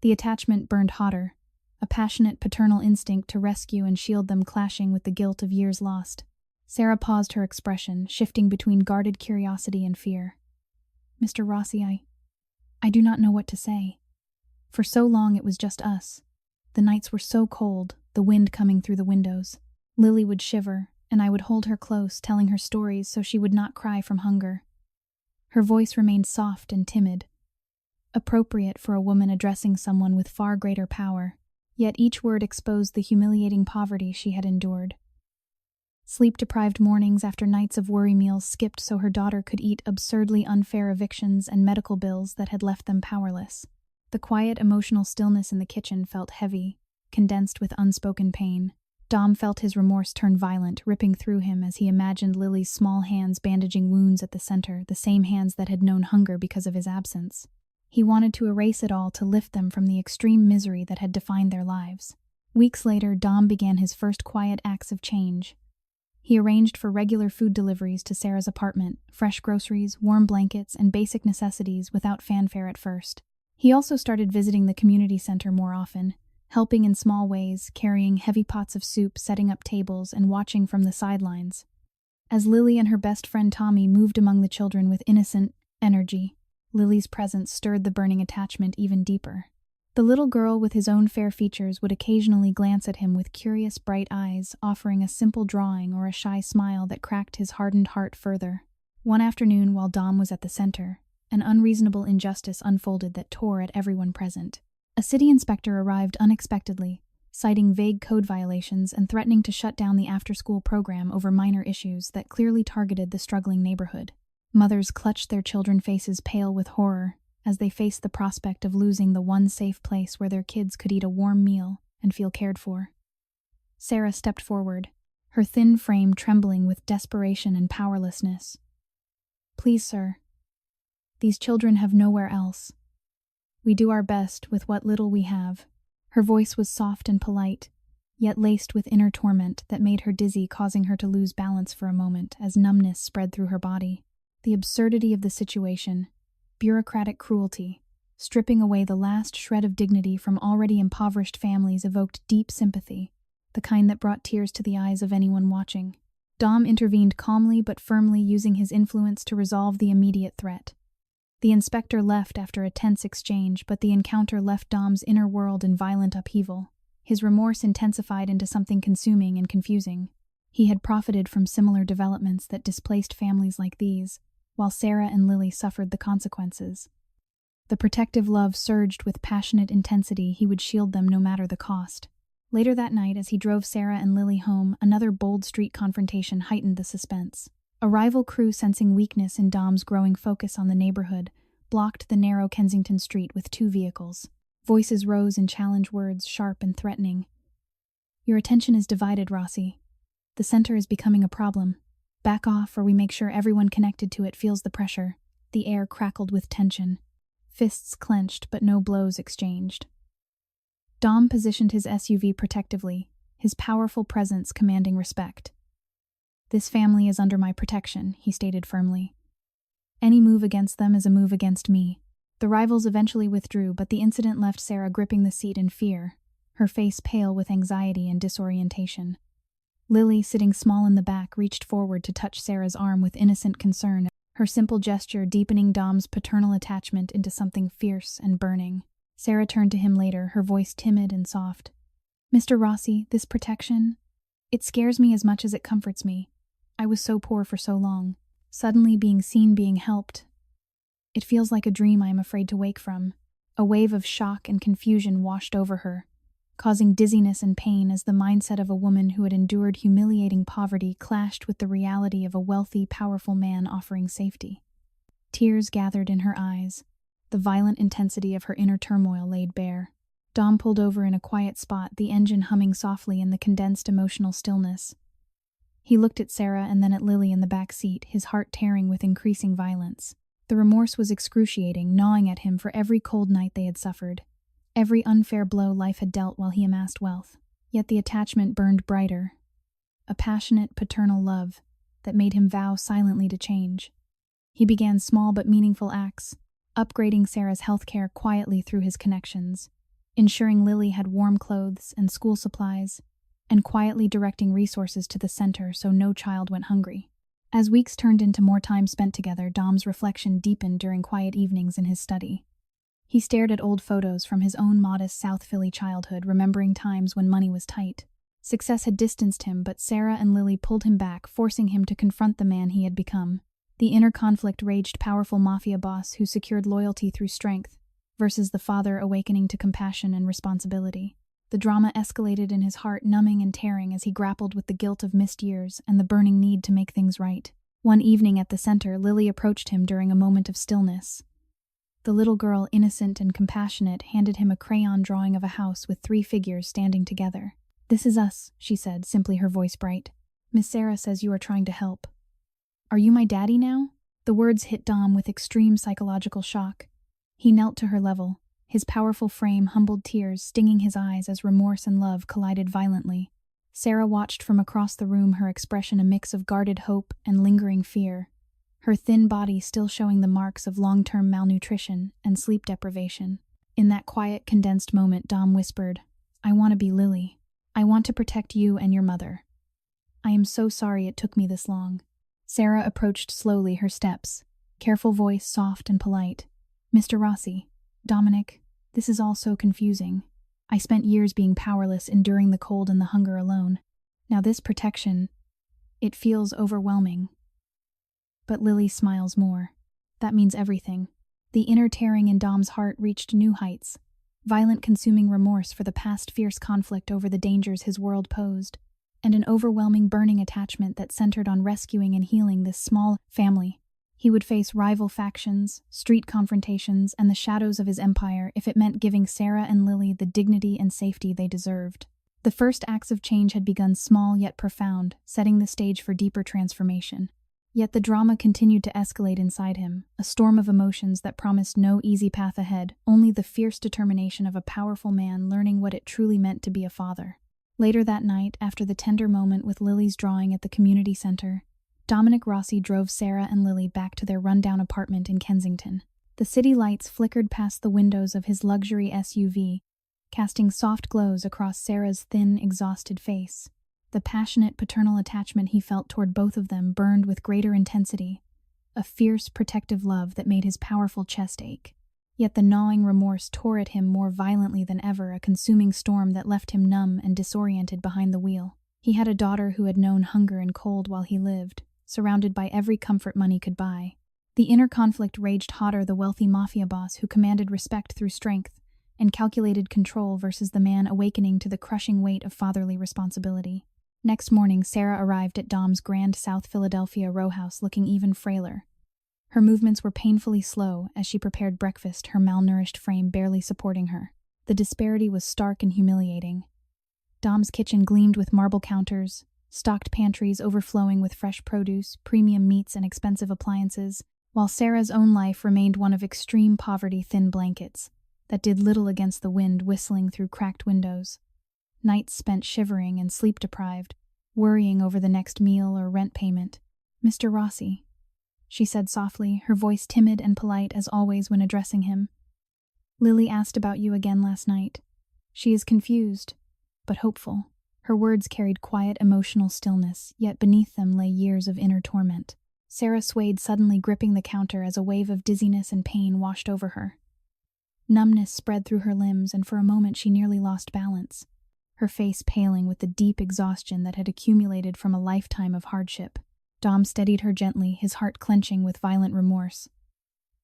The attachment burned hotter, a passionate paternal instinct to rescue and shield them clashing with the guilt of years lost. Sarah paused, her expression shifting between guarded curiosity and fear. "Mr. Rossi, I do not know what to say. For so long it was just us. The nights were so cold, the wind coming through the windows. Lily would shiver, and I would hold her close, telling her stories so she would not cry from hunger." Her voice remained soft and timid, appropriate for a woman addressing someone with far greater power, yet each word exposed the humiliating poverty she had endured. Sleep-deprived mornings after nights of worry meals skipped so her daughter could eat absurdly unfair evictions and medical bills that had left them powerless. The quiet, emotional stillness in the kitchen felt heavy, condensed with unspoken pain. Dom felt his remorse turn violent, ripping through him as he imagined Lily's small hands bandaging wounds at the center, the same hands that had known hunger because of his absence. He wanted to erase it all, to lift them from the extreme misery that had defined their lives. Weeks later, Dom began his first quiet acts of change. He arranged for regular food deliveries to Sarah's apartment, fresh groceries, warm blankets, and basic necessities without fanfare at first. He also started visiting the community center more often, helping in small ways, carrying heavy pots of soup, setting up tables, and watching from the sidelines. As Lily and her best friend Tommy moved among the children with innocent energy, Lily's presence stirred the burning attachment even deeper. The little girl with his own fair features would occasionally glance at him with curious bright eyes, offering a simple drawing or a shy smile that cracked his hardened heart further. One afternoon, while Dom was at the center, an unreasonable injustice unfolded that tore at everyone present. A city inspector arrived unexpectedly, citing vague code violations and threatening to shut down the after-school program over minor issues that clearly targeted the struggling neighborhood. Mothers clutched their children, faces pale with horror, as they faced the prospect of losing the one safe place where their kids could eat a warm meal and feel cared for. Sarah stepped forward, her thin frame trembling with desperation and powerlessness. "Please, sir. These children have nowhere else. We do our best with what little we have." Her voice was soft and polite, yet laced with inner torment that made her dizzy, causing her to lose balance for a moment as numbness spread through her body. The absurdity of the situation, bureaucratic cruelty, stripping away the last shred of dignity from already impoverished families, evoked deep sympathy, the kind that brought tears to the eyes of anyone watching. Dom intervened calmly but firmly, using his influence to resolve the immediate threat. The inspector left after a tense exchange, but the encounter left Dom's inner world in violent upheaval. His remorse intensified into something consuming and confusing. He had profited from similar developments that displaced families like these, while Sarah and Lily suffered the consequences. The protective love surged with passionate intensity. He would shield them no matter the cost. Later that night, as he drove Sarah and Lily home, another bold street confrontation heightened the suspense. A rival crew, sensing weakness in Dom's growing focus on the neighborhood, blocked the narrow Kensington street with 2 vehicles. Voices rose in challenge, words sharp and threatening. "Your attention is divided, Rossi. The center is becoming a problem. Back off, or we make sure everyone connected to it feels the pressure." The air crackled with tension. Fists clenched, but no blows exchanged. Dom positioned his SUV protectively, his powerful presence commanding respect. "This family is under my protection," he stated firmly. "Any move against them is a move against me." The rivals eventually withdrew, but the incident left Sarah gripping the seat in fear, her face pale with anxiety and disorientation. Lily, sitting small in the back, reached forward to touch Sarah's arm with innocent concern, her simple gesture deepening Dom's paternal attachment into something fierce and burning. Sarah turned to him later, her voice timid and soft. Mr. Rossi, this protection, it scares me as much as it comforts me. I was so poor for so long. Suddenly being seen, being helped. It feels like a dream I am afraid to wake from. A wave of shock and confusion washed over her, causing dizziness and pain as the mindset of a woman who had endured humiliating poverty clashed with the reality of a wealthy, powerful man offering safety. Tears gathered in her eyes. The violent intensity of her inner turmoil laid bare. Dom pulled over in a quiet spot, the engine humming softly in the condensed emotional stillness. He looked at Sarah and then at Lily in the back seat, his heart tearing with increasing violence. The remorse was excruciating, gnawing at him for every cold night they had suffered, every unfair blow life had dealt while he amassed wealth. Yet the attachment burned brighter, a passionate, paternal love that made him vow silently to change. He began small but meaningful acts, upgrading Sarah's health care quietly through his connections, ensuring Lily had warm clothes and school supplies, and quietly directing resources to the center so no child went hungry. As weeks turned into more time spent together, Dom's reflection deepened during quiet evenings in his study. He stared at old photos from his own modest South Philly childhood, remembering times when money was tight. Success had distanced him, but Sarah and Lily pulled him back, forcing him to confront the man he had become. The inner conflict raged: powerful Mafia boss who secured loyalty through strength, versus the father awakening to compassion and responsibility. The drama escalated in his heart, numbing and tearing as he grappled with the guilt of missed years and the burning need to make things right. One evening at the center, Lily approached him during a moment of stillness. The little girl, innocent and compassionate, handed him a crayon drawing of a house with 3 figures standing together. "This is us," she said, simply, her voice bright. "Miss Sarah says you are trying to help. Are you my daddy now?" The words hit Dom with extreme psychological shock. He knelt to her level, his powerful frame humbled, tears stinging his eyes as remorse and love collided violently. Sarah watched from across the room, her expression a mix of guarded hope and lingering fear, her thin body still showing the marks of long-term malnutrition and sleep deprivation. In that quiet, condensed moment, Dom whispered, "I want to be Lily. I want to protect you and your mother. I am so sorry it took me this long." Sarah approached slowly, her steps, careful voice soft and polite. "Mr. Rossi, Dominic, this is all so confusing. I spent years being powerless, enduring the cold and the hunger alone. Now this protection, it feels overwhelming." But Lily smiles more. That means everything. The inner tearing in Dom's heart reached new heights. Violent, consuming remorse for the past, fierce conflict over the dangers his world posed, and an overwhelming, burning attachment that centered on rescuing and healing this small family. He would face rival factions, street confrontations, and the shadows of his empire if it meant giving Sarah and Lily the dignity and safety they deserved. The first acts of change had begun, small yet profound, setting the stage for deeper transformation. Yet the drama continued to escalate inside him, a storm of emotions that promised no easy path ahead, only the fierce determination of a powerful man learning what it truly meant to be a father. Later that night, after the tender moment with Lily's drawing at the community center, Dominic Rossi drove Sarah and Lily back to their rundown apartment in Kensington. The city lights flickered past the windows of his luxury SUV, casting soft glows across Sarah's thin, exhausted face. The passionate paternal attachment he felt toward both of them burned with greater intensity, a fierce, protective love that made his powerful chest ache. Yet the gnawing remorse tore at him more violently than ever, a consuming storm that left him numb and disoriented behind the wheel. He had a daughter who had known hunger and cold while he lived, surrounded by every comfort money could buy. The inner conflict raged hotter: the wealthy Mafia boss who commanded respect through strength and calculated control versus the man awakening to the crushing weight of fatherly responsibility. Next morning, Sarah arrived at Dom's grand South Philadelphia row house looking even frailer. Her movements were painfully slow as she prepared breakfast, her malnourished frame barely supporting her. The disparity was stark and humiliating. Dom's kitchen gleamed with marble counters, stocked pantries overflowing with fresh produce, premium meats, and expensive appliances, while Sarah's own life remained one of extreme poverty: thin blankets that did little against the wind whistling through cracked windows. Nights spent shivering and sleep-deprived, worrying over the next meal or rent payment. "Mr. Rossi," she said softly, her voice timid and polite as always when addressing him. "Lily asked about you again last night. She is confused, but hopeful." Her words carried quiet, emotional stillness, yet beneath them lay years of inner torment. Sarah swayed, suddenly gripping the counter as a wave of dizziness and pain washed over her. Numbness spread through her limbs, and for a moment she nearly lost balance, her face paling with the deep exhaustion that had accumulated from a lifetime of hardship. Dom steadied her gently, his heart clenching with violent remorse.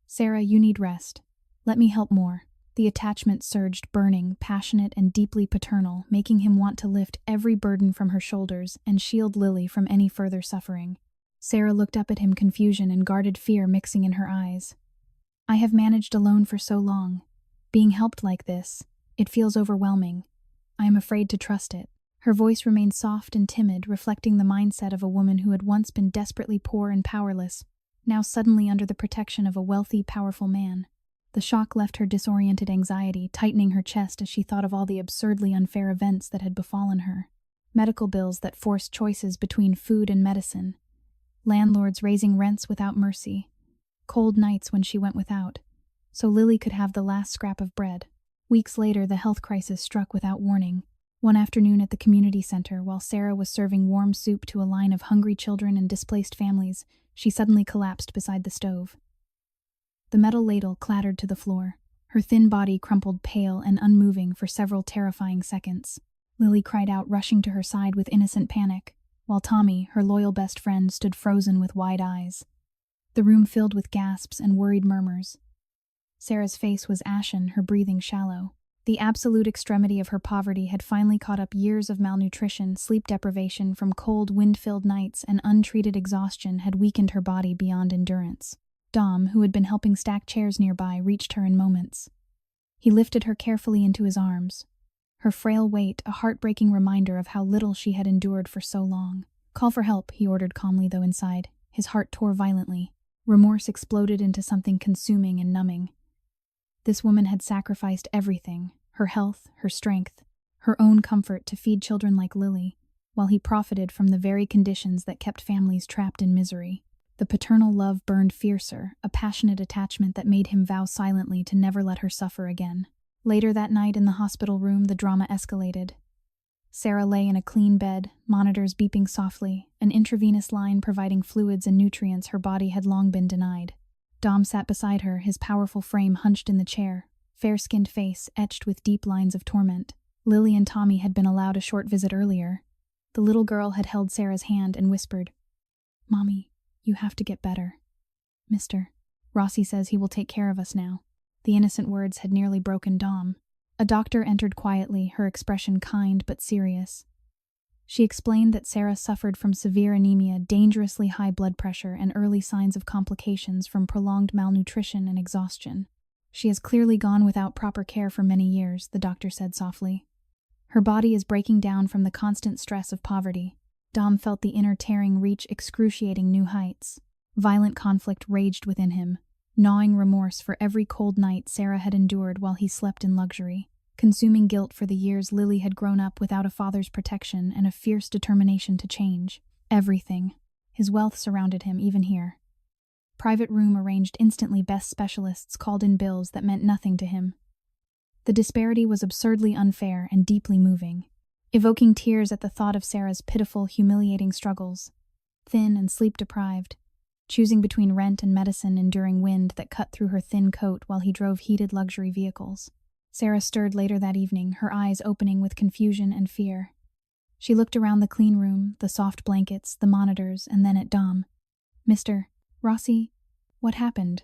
"Sarah, you need rest. Let me help more." The attachment surged, burning, passionate, and deeply paternal, making him want to lift every burden from her shoulders and shield Lily from any further suffering. Sarah looked up at him, confusion and guarded fear mixing in her eyes. "I have managed alone for so long. Being helped like this, it feels overwhelming. I am afraid to trust it." Her voice remained soft and timid, reflecting the mindset of a woman who had once been desperately poor and powerless, now suddenly under the protection of a wealthy, powerful man. The shock left her disoriented anxiety, tightening her chest as she thought of all the absurdly unfair events that had befallen her. Medical bills that forced choices between food and medicine. Landlords raising rents without mercy. Cold nights when she went without, so Lily could have the last scrap of bread. Weeks later, the health crisis struck without warning. One afternoon at the community center, while Sarah was serving warm soup to a line of hungry children and displaced families, she suddenly collapsed beside the stove. The metal ladle clattered to the floor, her thin body crumpled pale and unmoving for several terrifying seconds. Lily cried out, rushing to her side with innocent panic, while Tommy, her loyal best friend, stood frozen with wide eyes. The room filled with gasps and worried murmurs. Sarah's face was ashen, her breathing shallow. The absolute extremity of her poverty had finally caught up years of malnutrition, sleep deprivation from cold, wind-filled nights, and untreated exhaustion had weakened her body beyond endurance. Dom, who had been helping stack chairs nearby, reached her in moments. He lifted her carefully into his arms, her frail weight a heartbreaking reminder of how little she had endured for so long. "Call for help," he ordered calmly, though inside his heart tore violently. Remorse exploded into something consuming and numbing. This woman had sacrificed everything, her health, her strength, her own comfort to feed children like Lily, while he profited from the very conditions that kept families trapped in misery. The paternal love burned fiercer, a passionate attachment that made him vow silently to never let her suffer again. Later that night in the hospital room, the drama escalated. Sarah lay in a clean bed, monitors beeping softly, an intravenous line providing fluids and nutrients her body had long been denied. Dom sat beside her, his powerful frame hunched in the chair, fair-skinned face etched with deep lines of torment. Lily and Tommy had been allowed a short visit earlier. The little girl had held Sarah's hand and whispered, "Mommy, you have to get better. Mr. Rossi says he will take care of us now." The innocent words had nearly broken Dom. A doctor entered quietly, her expression kind but serious. She explained that Sarah suffered from severe anemia, dangerously high blood pressure, and early signs of complications from prolonged malnutrition and exhaustion. "She has clearly gone without proper care for many years," the doctor said softly. "Her body is breaking down from the constant stress of poverty." Dom felt the inner tearing reach excruciating new heights. Violent conflict raged within him, gnawing remorse for every cold night Sarah had endured while he slept in luxury, consuming guilt for the years Lily had grown up without a father's protection, and a fierce determination to change. Everything. His wealth surrounded him, even here. Private room arranged instantly, best specialists called in bills that meant nothing to him. The disparity was absurdly unfair and deeply moving, evoking tears at the thought of Sarah's pitiful, humiliating struggles. Thin and sleep-deprived, choosing between rent and medicine, enduring wind that cut through her thin coat while he drove heated luxury vehicles. Sarah stirred later that evening, her eyes opening with confusion and fear. She looked around the clean room, the soft blankets, the monitors, and then at Dom. "Mr. Rossi, what happened?"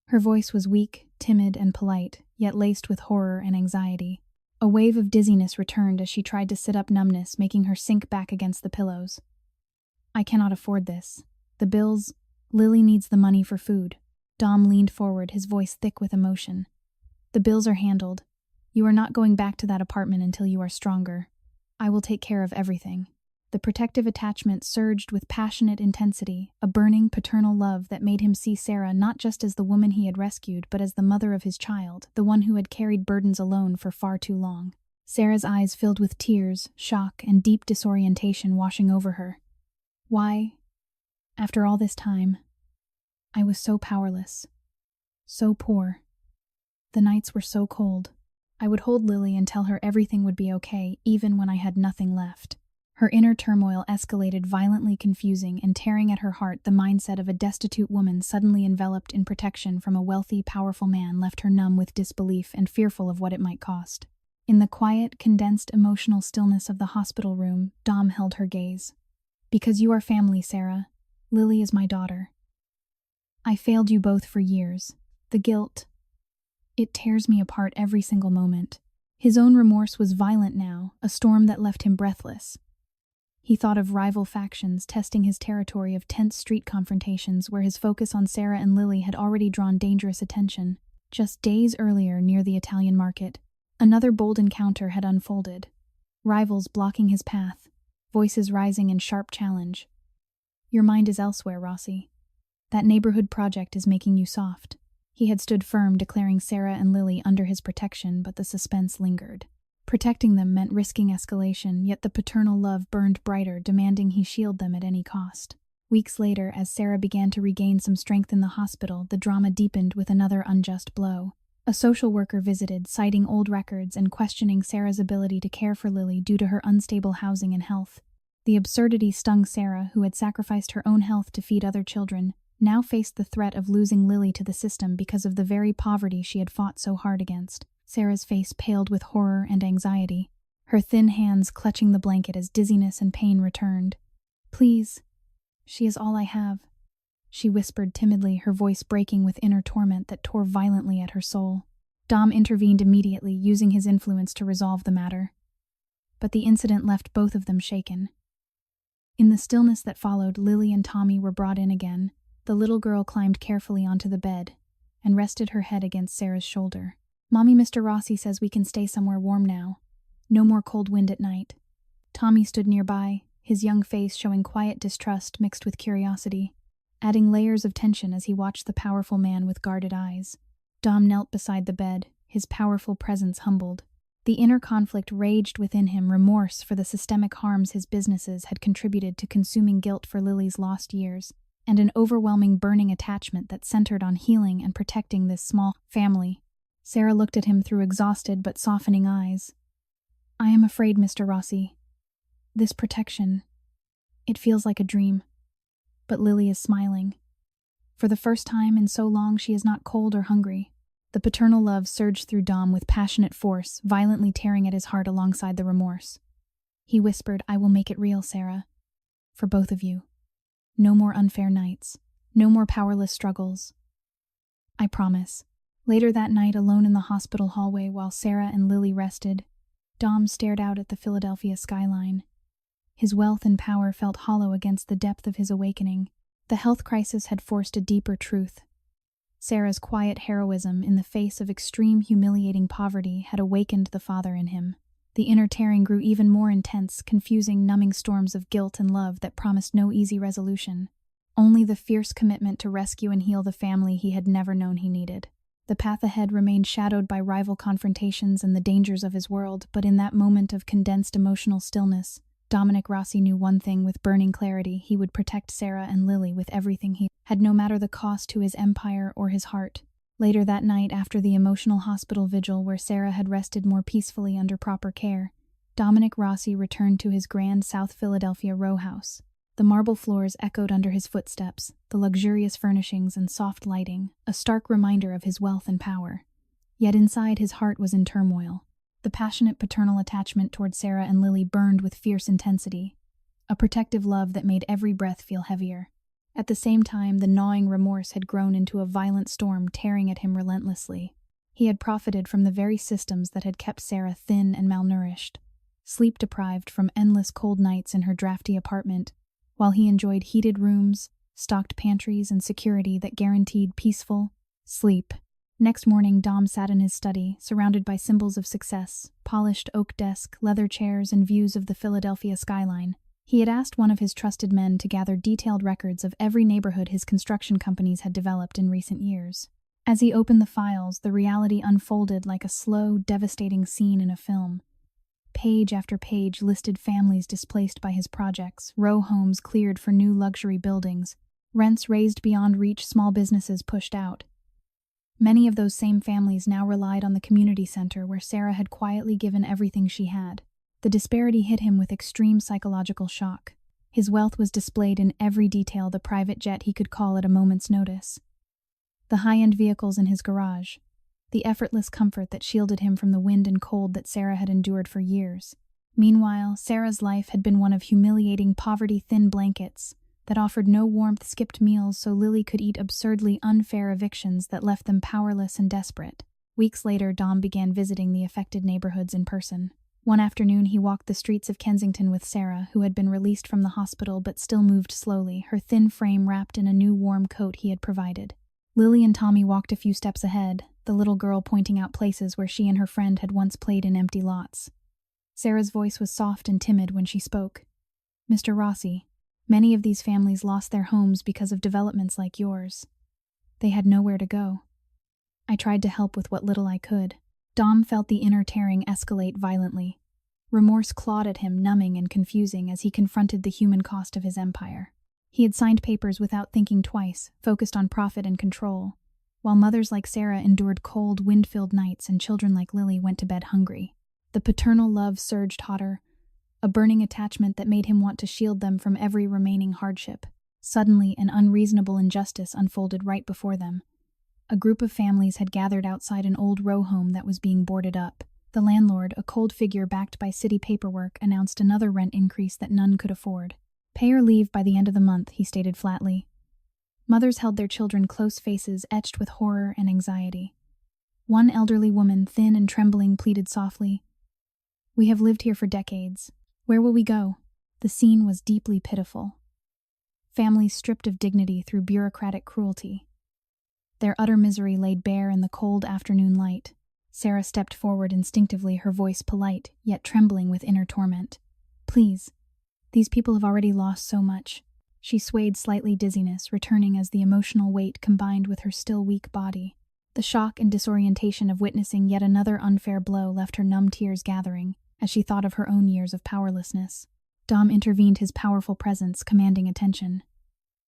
Her voice was weak, timid, and polite, yet laced with horror and anxiety. A wave of dizziness returned as she tried to sit up, numbness making her sink back against the pillows. "I cannot afford this. The bills. Lily needs the money for food." Dom leaned forward, his voice thick with emotion. "The bills are handled. You are not going back to that apartment until you are stronger. I will take care of everything." The protective attachment surged with passionate intensity, a burning paternal love that made him see Sarah not just as the woman he had rescued, but as the mother of his child, the one who had carried burdens alone for far too long. Sarah's eyes filled with tears, shock, and deep disorientation washing over her. Why, after all this time, I was so powerless, so poor. The nights were so cold. I would hold Lily and tell her everything would be okay, even when I had nothing left. Her inner turmoil escalated, violently confusing and tearing at her heart. The mindset of a destitute woman suddenly enveloped in protection from a wealthy, powerful man left her numb with disbelief and fearful of what it might cost. In the quiet, condensed emotional stillness of the hospital room, Dom held her gaze. "Because you are family, Sarah. Lily is my daughter. I failed you both for years. The guilt, it tears me apart every single moment." His own remorse was violent now, a storm that left him breathless. He thought of rival factions testing his territory, of tense street confrontations where his focus on Sarah and Lily had already drawn dangerous attention. Just days earlier, near the Italian market, another bold encounter had unfolded. Rivals blocking his path, voices rising in sharp challenge. "Your mind is elsewhere, Rossi. That neighborhood project is making you soft." He had stood firm, declaring Sarah and Lily under his protection, but the suspense lingered. Protecting them meant risking escalation, yet the paternal love burned brighter, demanding he shield them at any cost. Weeks later, as Sarah began to regain some strength in the hospital, the drama deepened with another unjust blow. A social worker visited, citing old records and questioning Sarah's ability to care for Lily due to her unstable housing and health. The absurdity stung Sarah, who had sacrificed her own health to feed other children, now faced the threat of losing Lily to the system because of the very poverty she had fought so hard against. Sarah's face paled with horror and anxiety, her thin hands clutching the blanket as dizziness and pain returned. "Please, she is all I have," she whispered timidly, her voice breaking with inner torment that tore violently at her soul. Dom intervened immediately, using his influence to resolve the matter. But the incident left both of them shaken. In the stillness that followed, Lily and Tommy were brought in again. The little girl climbed carefully onto the bed and rested her head against Sarah's shoulder. "Mommy, Mr. Rossi says we can stay somewhere warm now. No more cold wind at night." Tommy stood nearby, his young face showing quiet distrust mixed with curiosity, adding layers of tension as he watched the powerful man with guarded eyes. Dom knelt beside the bed, his powerful presence humbled. The inner conflict raged within him, remorse for the systemic harms his businesses had contributed to, consuming guilt for Lily's lost years, and an overwhelming burning attachment that centered on healing and protecting this small family. Sarah looked at him through exhausted but softening eyes. "I am afraid, Mr. Rossi. This protection, it feels like a dream." But Lily is smiling. For the first time in so long, she is not cold or hungry. The paternal love surged through Dom with passionate force, violently tearing at his heart alongside the remorse. He whispered, "I will make it real, Sarah. For both of you. No more unfair nights. No more powerless struggles. I promise." Later that night, alone in the hospital hallway while Sarah and Lily rested, Dom stared out at the Philadelphia skyline. His wealth and power felt hollow against the depth of his awakening. The health crisis had forced a deeper truth. Sarah's quiet heroism in the face of extreme, humiliating poverty had awakened the father in him. The inner tearing grew even more intense, confusing, numbing storms of guilt and love that promised no easy resolution. Only the fierce commitment to rescue and heal the family he had never known he needed. The path ahead remained shadowed by rival confrontations and the dangers of his world, but in that moment of condensed emotional stillness, Dominic Rossi knew one thing with burning clarity: he would protect Sarah and Lily with everything he had, no matter the cost to his empire or his heart. Later that night, after the emotional hospital vigil where Sarah had rested more peacefully under proper care, Dominic Rossi returned to his grand South Philadelphia row house. The marble floors echoed under his footsteps, the luxurious furnishings and soft lighting, a stark reminder of his wealth and power. Yet inside, his heart was in turmoil. The passionate paternal attachment toward Sarah and Lily burned with fierce intensity, a protective love that made every breath feel heavier. At the same time, the gnawing remorse had grown into a violent storm, tearing at him relentlessly. He had profited from the very systems that had kept Sarah thin and malnourished, sleep-deprived from endless cold nights in her drafty apartment, while he enjoyed heated rooms, stocked pantries, and security that guaranteed peaceful sleep. Next morning, Dom sat in his study, surrounded by symbols of success: polished oak desk, leather chairs, and views of the Philadelphia skyline. He had asked one of his trusted men to gather detailed records of every neighborhood his construction companies had developed in recent years. As he opened the files, the reality unfolded like a slow, devastating scene in a film. Page after page listed families displaced by his projects, row homes cleared for new luxury buildings, rents raised beyond reach, small businesses pushed out. Many of those same families now relied on the community center where Sarah had quietly given everything she had. The disparity hit him with extreme psychological shock. His wealth was displayed in every detail: the private jet he could call at a moment's notice, the high-end vehicles in his garage, the effortless comfort that shielded him from the wind and cold that Sarah had endured for years. Meanwhile, Sarah's life had been one of humiliating poverty, thin blankets that offered no warmth, skipped meals so Lily could eat, absurdly unfair evictions that left them powerless and desperate. Weeks later, Dom began visiting the affected neighborhoods in person. One afternoon, he walked the streets of Kensington with Sarah, who had been released from the hospital but still moved slowly, her thin frame wrapped in a new warm coat he had provided. Lily and Tommy walked a few steps ahead, the little girl pointing out places where she and her friend had once played in empty lots. Sarah's voice was soft and timid when she spoke. "Mr. Rossi, many of these families lost their homes because of developments like yours. They had nowhere to go. I tried to help with what little I could." Dom felt the inner tearing escalate violently. Remorse clawed at him, numbing and confusing, as he confronted the human cost of his empire. He had signed papers without thinking twice, focused on profit and control, while mothers like Sarah endured cold, wind-filled nights and children like Lily went to bed hungry. The paternal love surged hotter, a burning attachment that made him want to shield them from every remaining hardship. Suddenly, an unreasonable injustice unfolded right before them. A group of families had gathered outside an old row home that was being boarded up. The landlord, a cold figure backed by city paperwork, announced another rent increase that none could afford. "Pay or leave by the end of the month," he stated flatly. Mothers held their children, close faces etched with horror and anxiety. One elderly woman, thin and trembling, pleaded softly, "We have lived here for decades. Where will we go?" The scene was deeply pitiful. Families stripped of dignity through bureaucratic cruelty. Their utter misery laid bare in the cold afternoon light. Sarah stepped forward instinctively, her voice polite, yet trembling with inner torment. "Please. These people have already lost so much." She swayed slightly, dizziness returning as the emotional weight combined with her still weak body. The shock and disorientation of witnessing yet another unfair blow left her numb, tears gathering as she thought of her own years of powerlessness. Dom intervened, his powerful presence commanding attention.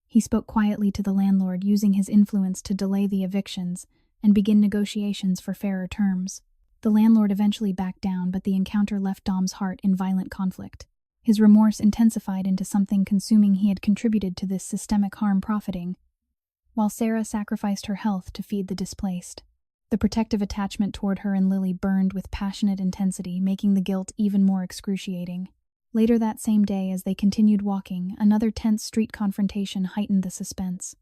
He spoke quietly to the landlord, using his influence to delay the evictions and begin negotiations for fairer terms. The landlord eventually backed down, but the encounter left Dom's heart in violent conflict. His remorse intensified into something consuming. He had contributed to this systemic harm, profiting, while Sarah sacrificed her health to feed the displaced. The protective attachment toward her and Lily burned with passionate intensity, making the guilt even more excruciating. Later that same day, as they continued walking, another tense street confrontation heightened the suspense.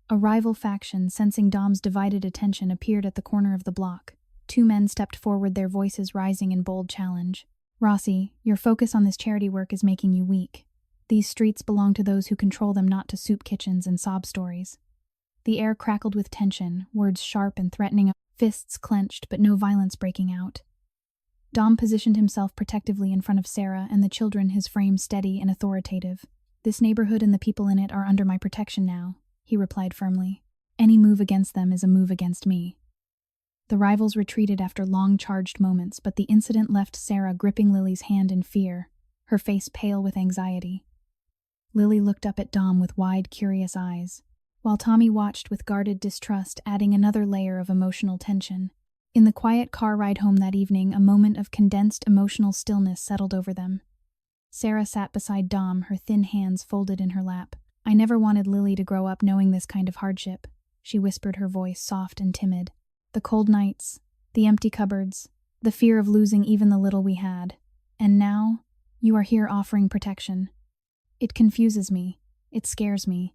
A rival faction, sensing Dom's divided attention, appeared at the corner of the block. Two men stepped forward, their voices rising in bold challenge. "Rossi, your focus on this charity work is making you weak. These streets belong to those who control them, not to soup kitchens and sob stories." The air crackled with tension, words sharp and threatening, fists clenched but no violence breaking out. Dom positioned himself protectively in front of Sarah and the children, his frame steady and authoritative. "This neighborhood and the people in it are under my protection now," he replied firmly. "Any move against them is a move against me." The rivals retreated after long charged moments, but the incident left Sarah gripping Lily's hand in fear, her face pale with anxiety. Lily looked up at Dom with wide, curious eyes, while Tommy watched with guarded distrust, adding another layer of emotional tension. In the quiet car ride home that evening, a moment of condensed emotional stillness settled over them. Sarah sat beside Dom, her thin hands folded in her lap. "I never wanted Lily to grow up knowing this kind of hardship," she whispered, her voice soft and timid. "The cold nights, the empty cupboards, the fear of losing even the little we had. And now, you are here offering protection. It confuses me, it scares me,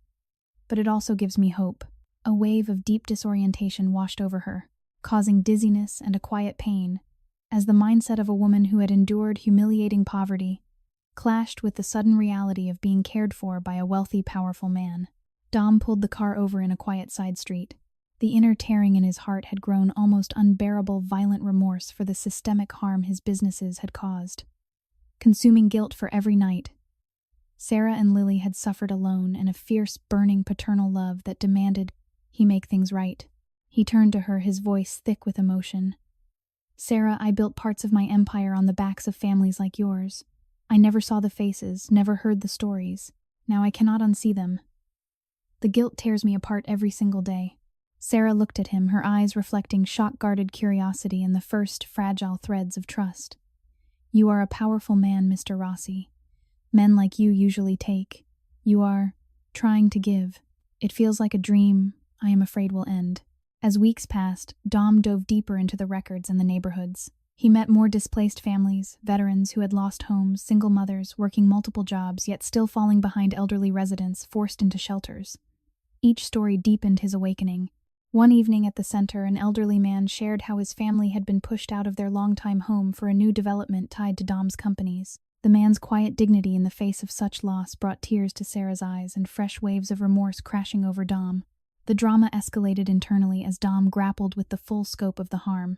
but it also gives me hope." A wave of deep disorientation washed over her, causing dizziness and a quiet pain, as the mindset of a woman who had endured humiliating poverty clashed with the sudden reality of being cared for by a wealthy, powerful man. Dom pulled the car over in a quiet side street. The inner tearing in his heart had grown almost unbearable, violent remorse for the systemic harm his businesses had caused, consuming guilt for every night. Sarah and Lily had suffered alone, and a fierce, burning paternal love that demanded he make things right. He turned to her, his voice thick with emotion. "Sarah, I built parts of my empire on the backs of families like yours. I never saw the faces, never heard the stories. Now I cannot unsee them. The guilt tears me apart every single day." Sarah looked at him, her eyes reflecting shock-guarded curiosity and the first fragile threads of trust. You are a powerful man, Mr. Rossi. Men like you usually take. You are trying to give. It feels like a dream I am afraid will end. As weeks passed, Dom dove deeper into the records and the neighborhoods. He met more displaced families, veterans who had lost homes, single mothers working multiple jobs yet still falling behind elderly residents forced into shelters. Each story deepened his awakening. One evening at the center, an elderly man shared how his family had been pushed out of their longtime home for a new development tied to Dom's companies. The man's quiet dignity in the face of such loss brought tears to Sarah's eyes and fresh waves of remorse crashing over Dom. The drama escalated internally as Dom grappled with the full scope of the harm.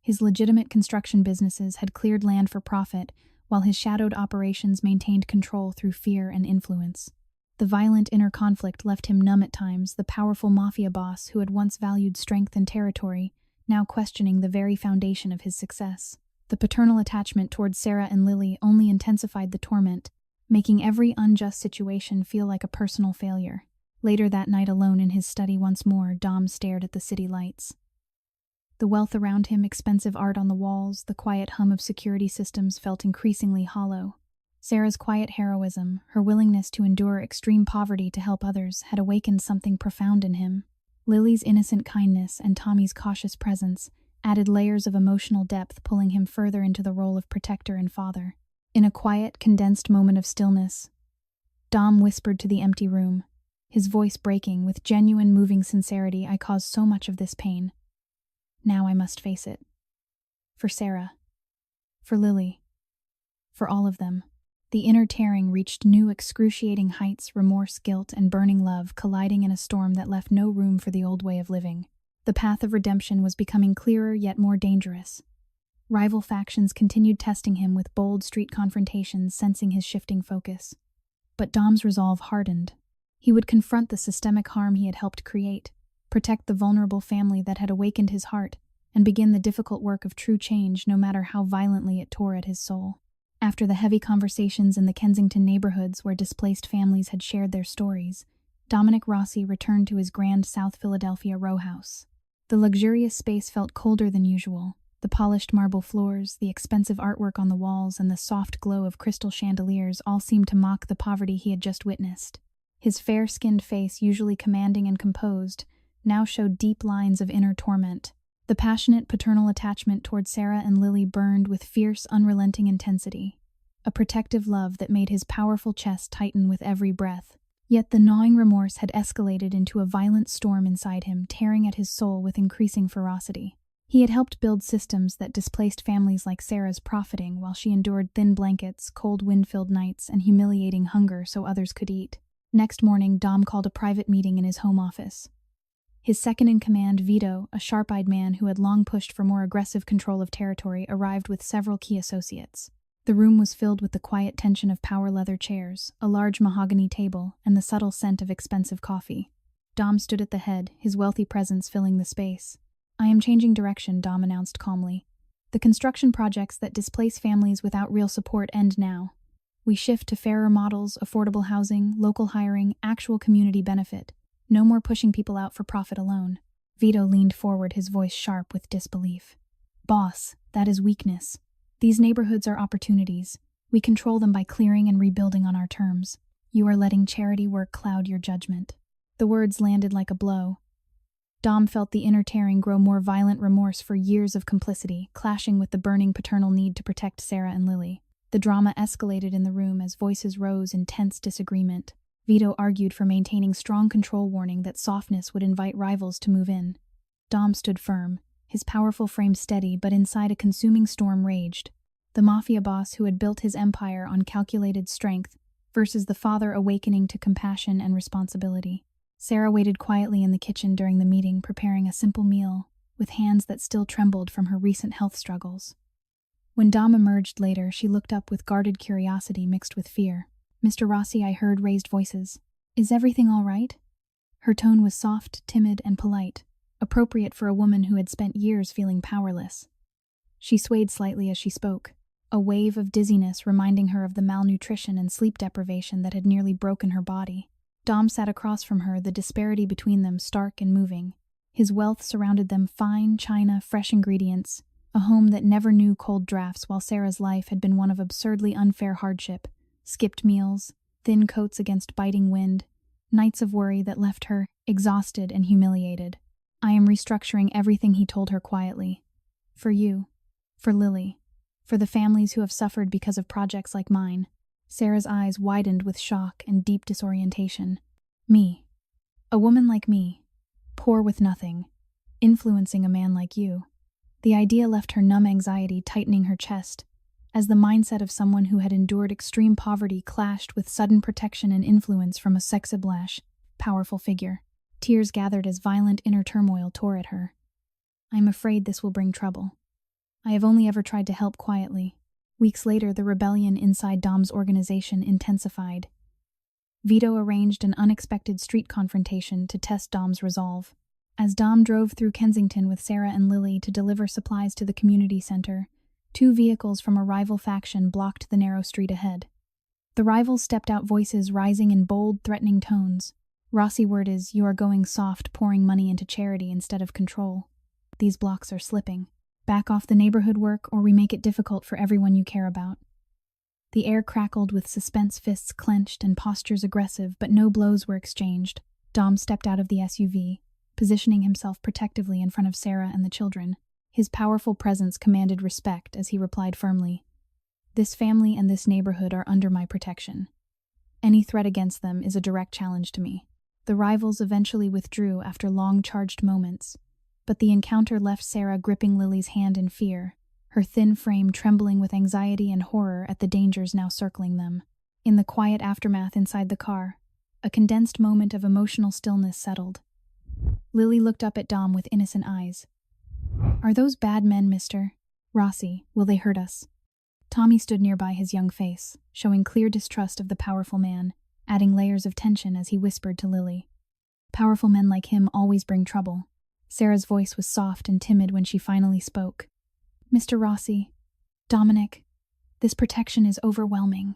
His legitimate construction businesses had cleared land for profit, while his shadowed operations maintained control through fear and influence. The violent inner conflict left him numb at times, the powerful Mafia boss who had once valued strength and territory, now questioning the very foundation of his success. The paternal attachment towards Sarah and Lily only intensified the torment, making every unjust situation feel like a personal failure. Later that night, alone in his study once more, Dom stared at the city lights. The wealth around him, expensive art on the walls, the quiet hum of security systems felt increasingly hollow. Sarah's quiet heroism, her willingness to endure extreme poverty to help others, had awakened something profound in him. Lily's innocent kindness and Tommy's cautious presence added layers of emotional depth, pulling him further into the role of protector and father. In a quiet, condensed moment of stillness, Dom whispered to the empty room, his voice breaking with genuine, moving sincerity. I caused so much of this pain. Now I must face it. For Sarah. For Lily. For all of them. The inner tearing reached new excruciating heights, remorse, guilt, and burning love colliding in a storm that left no room for the old way of living. The path of redemption was becoming clearer yet more dangerous. Rival factions continued testing him with bold street confrontations, sensing his shifting focus. But Dom's resolve hardened. He would confront the systemic harm he had helped create, protect the vulnerable family that had awakened his heart, and begin the difficult work of true change, no matter how violently it tore at his soul. After the heavy conversations in the Kensington neighborhoods where displaced families had shared their stories, Dominic Rossi returned to his grand South Philadelphia row house. The luxurious space felt colder than usual. The polished marble floors, the expensive artwork on the walls, and the soft glow of crystal chandeliers all seemed to mock the poverty he had just witnessed. His fair-skinned face, usually commanding and composed, now showed deep lines of inner torment. The passionate paternal attachment toward Sarah and Lily burned with fierce, unrelenting intensity, a protective love that made his powerful chest tighten with every breath. Yet the gnawing remorse had escalated into a violent storm inside him, tearing at his soul with increasing ferocity. He had helped build systems that displaced families like Sarah's, profiting while she endured thin blankets, cold wind-filled nights, and humiliating hunger so others could eat. Next morning, Dom called a private meeting in his home office. His second-in-command, Vito, a sharp-eyed man who had long pushed for more aggressive control of territory, arrived with several key associates. The room was filled with the quiet tension of power leather chairs, a large mahogany table, and the subtle scent of expensive coffee. Dom stood at the head, his wealthy presence filling the space. I am changing direction, Dom announced calmly. The construction projects that displace families without real support end now. We shift to fairer models, affordable housing, local hiring, actual community benefit. No more pushing people out for profit alone. Vito leaned forward, his voice sharp with disbelief. Boss, that is weakness. These neighborhoods are opportunities. We control them by clearing and rebuilding on our terms. You are letting charity work cloud your judgment. The words landed like a blow. Dom felt the inner tearing grow more violent, remorse for years of complicity, clashing with the burning paternal need to protect Sarah and Lily. The drama escalated in the room as voices rose in tense disagreement. Vito argued for maintaining strong control, warning that softness would invite rivals to move in. Dom stood firm, his powerful frame steady, but inside a consuming storm raged. The Mafia boss who had built his empire on calculated strength versus the father awakening to compassion and responsibility. Sarah waited quietly in the kitchen during the meeting, preparing a simple meal, with hands that still trembled from her recent health struggles. When Dom emerged later, she looked up with guarded curiosity mixed with fear. Mr. Rossi, I heard raised voices. Is everything all right? Her tone was soft, timid, and polite, appropriate for a woman who had spent years feeling powerless. She swayed slightly as she spoke, a wave of dizziness reminding her of the malnutrition and sleep deprivation that had nearly broken her body. Dom sat across from her, the disparity between them stark and moving. His wealth surrounded them, fine china, fresh ingredients, a home that never knew cold drafts while Sarah's life had been one of absurdly unfair hardship, skipped meals, thin coats against biting wind, nights of worry that left her exhausted and humiliated. I am restructuring everything, he told her quietly. For you, for Lily, for the families who have suffered because of projects like mine. Sarah's eyes widened with shock and deep disorientation. Me. A woman like me, poor with nothing, influencing a man like you. The idea left her numb anxiety tightening her chest, as the mindset of someone who had endured extreme poverty clashed with sudden protection and influence from a sex-oblash, powerful figure. Tears gathered as violent inner turmoil tore at her. I am afraid this will bring trouble. I have only ever tried to help quietly. Weeks later, the rebellion inside Dom's organization intensified. Vito arranged an unexpected street confrontation to test Dom's resolve. As Dom drove through Kensington with Sarah and Lily to deliver supplies to the community center, 2 vehicles from a rival faction blocked the narrow street ahead. The rivals stepped out, voices rising in bold, threatening tones. Rossi word is, "You are going soft, pouring money into charity instead of control. These blocks are slipping. Back off the neighborhood work, or we make it difficult for everyone you care about." The air crackled with suspense, fists clenched and postures aggressive, but no blows were exchanged. Dom stepped out of the SUV, positioning himself protectively in front of Sarah and the children. His powerful presence commanded respect as he replied firmly, "This family and this neighborhood are under my protection. Any threat against them is a direct challenge to me." The rivals eventually withdrew after long charged moments, but the encounter left Sarah gripping Lily's hand in fear, her thin frame trembling with anxiety and horror at the dangers now circling them. In the quiet aftermath inside the car, a condensed moment of emotional stillness settled. Lily looked up at Dom with innocent eyes. "Are those bad men, Mr. Rossi? Will they hurt us?" Tommy stood nearby, his young face, showing clear distrust of the powerful man, adding layers of tension as he whispered to Lily. "Powerful men like him always bring trouble." Sarah's voice was soft and timid when she finally spoke. "Mr. Rossi, Dominic, this protection is overwhelming.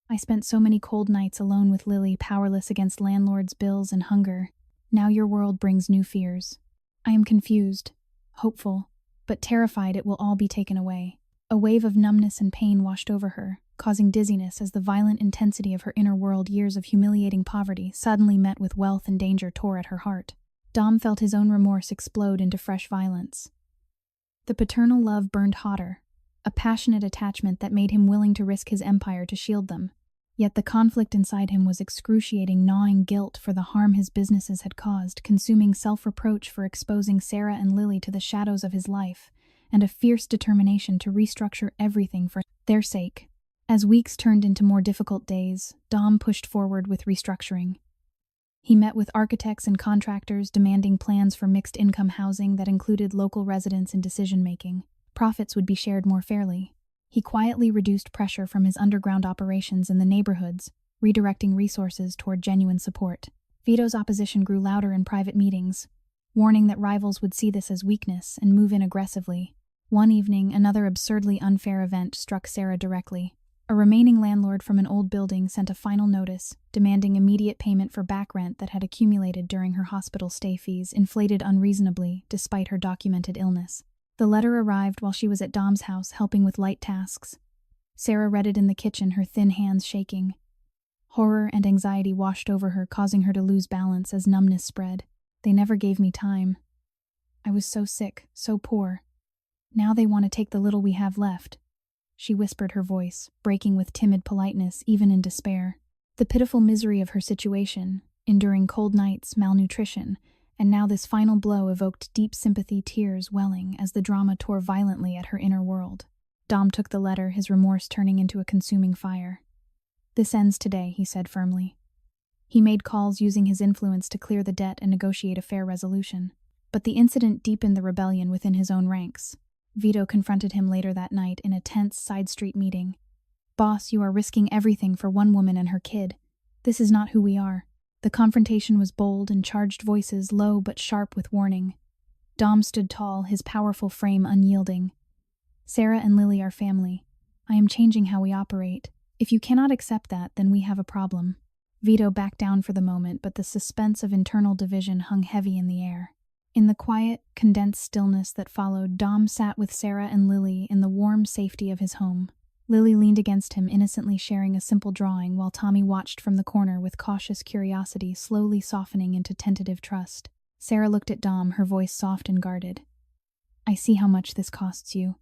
I spent so many cold nights alone with Lily, powerless against landlords, bills, and hunger. Now your world brings new fears. I am confused, hopeful, but terrified it will all be taken away." A wave of numbness and pain washed over her, causing dizziness as the violent intensity of her inner world, years of humiliating poverty, suddenly met with wealth and danger, tore at her heart. Dom felt his own remorse explode into fresh violence. The paternal love burned hotter, a passionate attachment that made him willing to risk his empire to shield them. Yet the conflict inside him was excruciating, gnawing guilt for the harm his businesses had caused, consuming self-reproach for exposing Sarah and Lily to the shadows of his life, and a fierce determination to restructure everything for their sake. As weeks turned into more difficult days, Dom pushed forward with restructuring. He met with architects and contractors demanding plans for mixed-income housing that included local residents in decision-making. Profits would be shared more fairly. He quietly reduced pressure from his underground operations in the neighborhoods, redirecting resources toward genuine support. Vito's opposition grew louder in private meetings, warning that rivals would see this as weakness and move in aggressively. One evening, another absurdly unfair event struck Sarah directly. A remaining landlord from an old building sent a final notice, demanding immediate payment for back rent that had accumulated during her hospital stay, fees inflated unreasonably despite her documented illness. The letter arrived while she was at Dom's house helping with light tasks. Sarah read it in the kitchen, her thin hands shaking. Horror and anxiety washed over her, causing her to lose balance as numbness spread. "They never gave me time. I was so sick, so poor. Now they want to take the little we have left," she whispered, her voice breaking with timid politeness even in despair. The pitiful misery of her situation, enduring cold nights, malnutrition, and now this final blow evoked deep sympathy, tears welling as the drama tore violently at her inner world. Dom took the letter, his remorse turning into a consuming fire. "This ends today," he said firmly. He made calls using his influence to clear the debt and negotiate a fair resolution. But the incident deepened the rebellion within his own ranks. Vito confronted him later that night in a tense side street meeting. "Boss, you are risking everything for one woman and her kid. This is not who we are." The confrontation was bold and charged, voices low but sharp with warning. Dom stood tall, his powerful frame unyielding. "Sarah and Lily are family. I am changing how we operate. If you cannot accept that, then we have a problem." Vito backed down for the moment, but the suspense of internal division hung heavy in the air. In the quiet, condensed stillness that followed, Dom sat with Sarah and Lily in the warm safety of his home. Lily leaned against him, innocently sharing a simple drawing, while Tommy watched from the corner with cautious curiosity slowly softening into tentative trust. Sarah looked at Dom, her voice soft and guarded. "I see how much this costs you.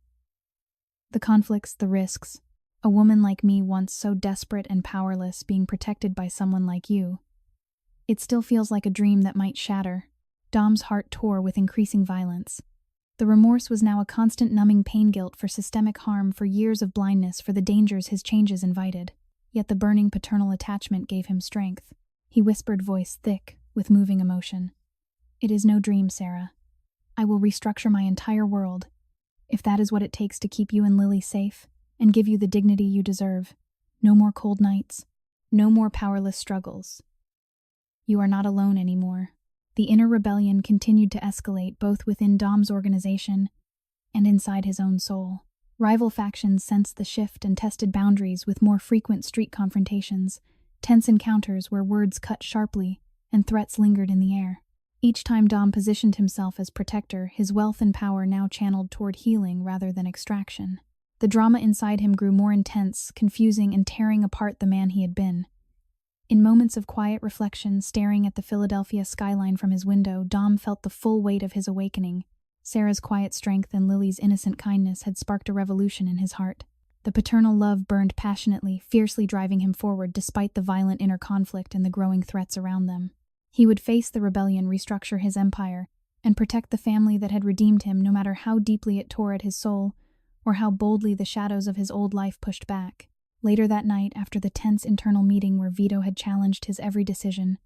The conflicts, the risks. A woman like me, once so desperate and powerless, being protected by someone like you. It still feels like a dream that might shatter." Dom's heart tore with increasing violence. The remorse was now a constant numbing pain, guilt for systemic harm, for years of blindness, for the dangers his changes invited. Yet the burning paternal attachment gave him strength. He whispered, voice thick with moving emotion. "It is no dream, Sarah. I will restructure my entire world, if that is what it takes to keep you and Lily safe, and give you the dignity you deserve. No more cold nights. No more powerless struggles. You are not alone anymore." The inner rebellion continued to escalate, both within Dom's organization and inside his own soul. Rival factions sensed the shift and tested boundaries with more frequent street confrontations, tense encounters where words cut sharply and threats lingered in the air. Each time Dom positioned himself as protector, his wealth and power now channeled toward healing rather than extraction. The drama inside him grew more intense, confusing and tearing apart the man he had been. In moments of quiet reflection, staring at the Philadelphia skyline from his window, Dom felt the full weight of his awakening. Sarah's quiet strength and Lily's innocent kindness had sparked a revolution in his heart. The paternal love burned passionately, fiercely driving him forward despite the violent inner conflict and the growing threats around them. He would face the rebellion, restructure his empire, and protect the family that had redeemed him, no matter how deeply it tore at his soul, or how boldly the shadows of his old life pushed back. Later that night, after the tense internal meeting where Vito had challenged his every decision,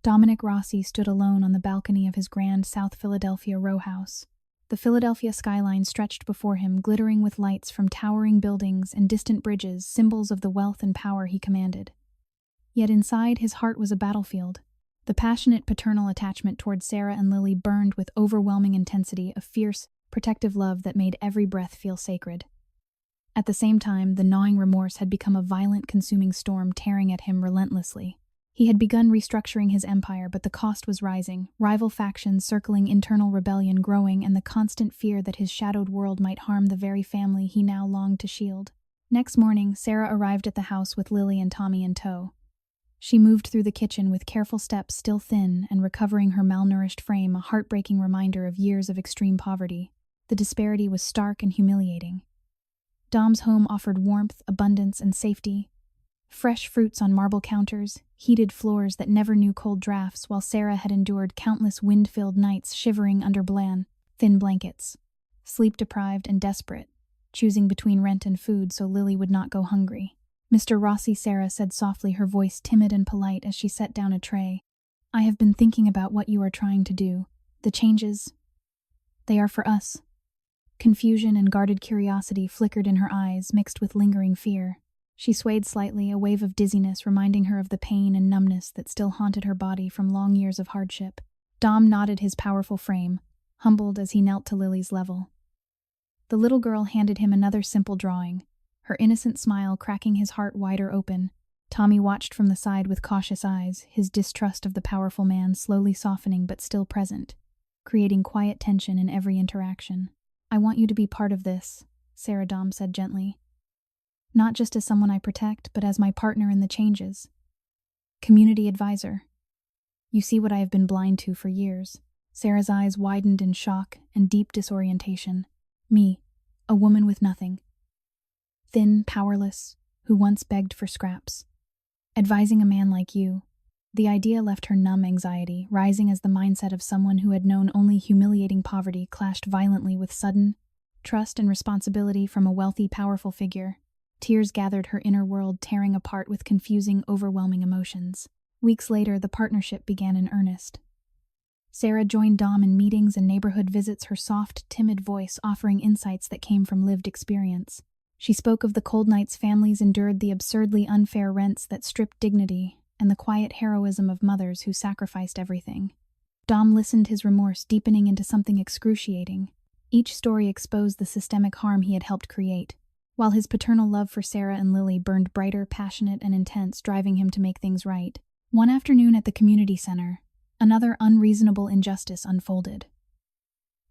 Dominic Rossi stood alone on the balcony of his grand South Philadelphia row house. The Philadelphia skyline stretched before him, glittering with lights from towering buildings and distant bridges, symbols of the wealth and power he commanded. Yet inside, his heart was a battlefield. The passionate paternal attachment toward Sarah and Lily burned with overwhelming intensity, a fierce, protective love that made every breath feel sacred. At the same time, the gnawing remorse had become a violent, consuming storm, tearing at him relentlessly. He had begun restructuring his empire, but the cost was rising, rival factions circling, internal rebellion growing, and the constant fear that his shadowed world might harm the very family he now longed to shield. Next morning, Sarah arrived at the house with Lily and Tommy in tow. She moved through the kitchen with careful steps, still thin and recovering her malnourished frame, a heartbreaking reminder of years of extreme poverty. The disparity was stark and humiliating. Dom's home offered warmth, abundance, and safety. Fresh fruits on marble counters, heated floors that never knew cold drafts, while Sarah had endured countless wind-filled nights shivering under thin blankets. Sleep-deprived and desperate, choosing between rent and food so Lily would not go hungry. "Mr. Rossi," Sarah said softly, her voice timid and polite as she set down a tray. "I have been thinking about what you are trying to do. The changes, they are for us." Confusion and guarded curiosity flickered in her eyes, mixed with lingering fear. She swayed slightly, a wave of dizziness reminding her of the pain and numbness that still haunted her body from long years of hardship. Dom nodded his powerful frame, humbled as he knelt to Lily's level. The little girl handed him another simple drawing, her innocent smile cracking his heart wider open. Tommy watched from the side with cautious eyes, his distrust of the powerful man slowly softening but still present, creating quiet tension in every interaction. "I want you to be part of this," Sarah Dom said gently. "Not just as someone I protect, but as my partner in the changes. Community advisor. You see what I have been blind to for years." Sarah's eyes widened in shock and deep disorientation. "Me, a woman with nothing. Thin, powerless, who once begged for scraps. Advising a man like you." The idea left her numb, anxiety rising as the mindset of someone who had known only humiliating poverty clashed violently with sudden trust and responsibility from a wealthy, powerful figure. Tears gathered her inner world, tearing apart with confusing, overwhelming emotions. Weeks later, the partnership began in earnest. Sarah joined Dom in meetings and neighborhood visits, her soft, timid voice offering insights that came from lived experience. She spoke of the cold nights families endured, the absurdly unfair rents that stripped dignity, and the quiet heroism of mothers who sacrificed everything. Dom listened, his remorse deepening into something excruciating. Each story exposed the systemic harm he had helped create, while his paternal love for Sarah and Lily burned brighter, passionate, and intense, driving him to make things right. One afternoon at the community center, another unreasonable injustice unfolded.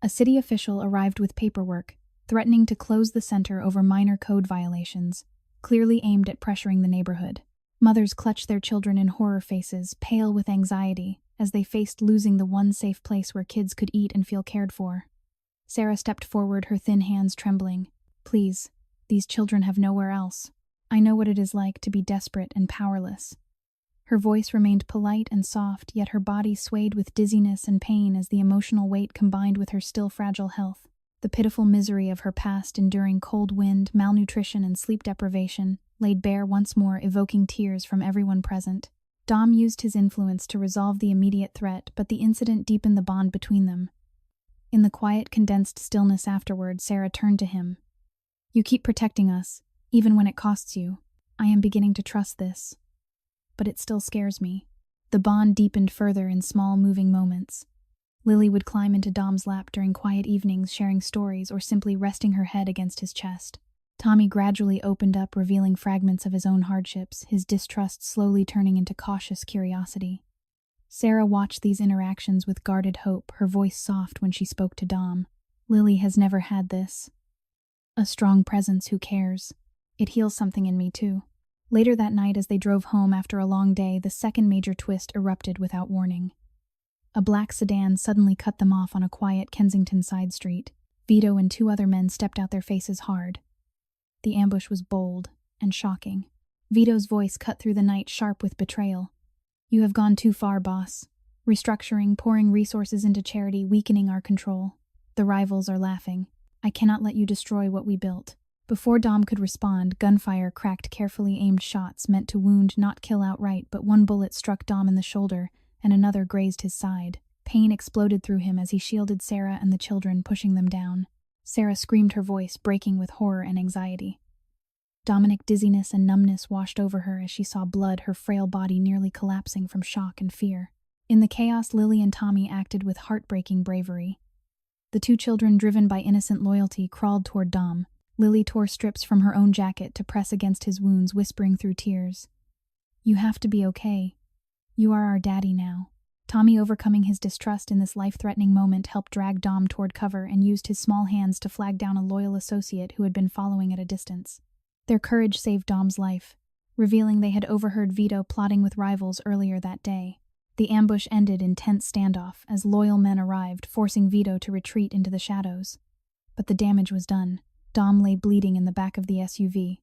A city official arrived with paperwork, threatening to close the center over minor code violations, clearly aimed at pressuring the neighborhood. Mothers clutched their children in horror faces, pale with anxiety, as they faced losing the one safe place where kids could eat and feel cared for. Sarah stepped forward, her thin hands trembling. Please, these children have nowhere else. I know what it is like to be desperate and powerless. Her voice remained polite and soft, yet her body swayed with dizziness and pain as the emotional weight combined with her still fragile health. The pitiful misery of her past, enduring cold wind, malnutrition, and sleep deprivation, laid bare once more, evoking tears from everyone present. Dom used his influence to resolve the immediate threat, but the incident deepened the bond between them. In the quiet, condensed stillness afterward, Sarah turned to him. You keep protecting us, even when it costs you. I am beginning to trust this. But it still scares me. The bond deepened further in small, moving moments. Lily would climb into Dom's lap during quiet evenings, sharing stories or simply resting her head against his chest. Tommy gradually opened up, revealing fragments of his own hardships, his distrust slowly turning into cautious curiosity. Sarah watched these interactions with guarded hope, her voice soft when she spoke to Dom. Lily has never had this. A strong presence who cares. It heals something in me, too. Later that night, as they drove home after a long day, the second major twist erupted without warning. A black sedan suddenly cut them off on a quiet Kensington side street. Vito and two other men stepped out, their faces hard. The ambush was bold and shocking. Vito's voice cut through the night, sharp with betrayal. You have gone too far, boss. Restructuring, pouring resources into charity, weakening our control. The rivals are laughing. I cannot let you destroy what we built. Before Dom could respond, gunfire cracked carefully aimed shots meant to wound, not kill outright, but one bullet struck Dom in the shoulder, and another grazed his side. Pain exploded through him as he shielded Sarah and the children, pushing them down. Sarah screamed, her voice breaking with horror and anxiety. Dominic, dizziness and numbness washed over her as she saw blood, her frail body nearly collapsing from shock and fear. In the chaos, Lily and Tommy acted with heartbreaking bravery. The two children, driven by innocent loyalty, crawled toward Dom. Lily tore strips from her own jacket to press against his wounds, whispering through tears. You have to be okay. You are our daddy now. Tommy, overcoming his distrust in this life-threatening moment, helped drag Dom toward cover and used his small hands to flag down a loyal associate who had been following at a distance. Their courage saved Dom's life, revealing they had overheard Vito plotting with rivals earlier that day. The ambush ended in tense standoff as loyal men arrived, forcing Vito to retreat into the shadows. But the damage was done. Dom lay bleeding in the back of the SUV.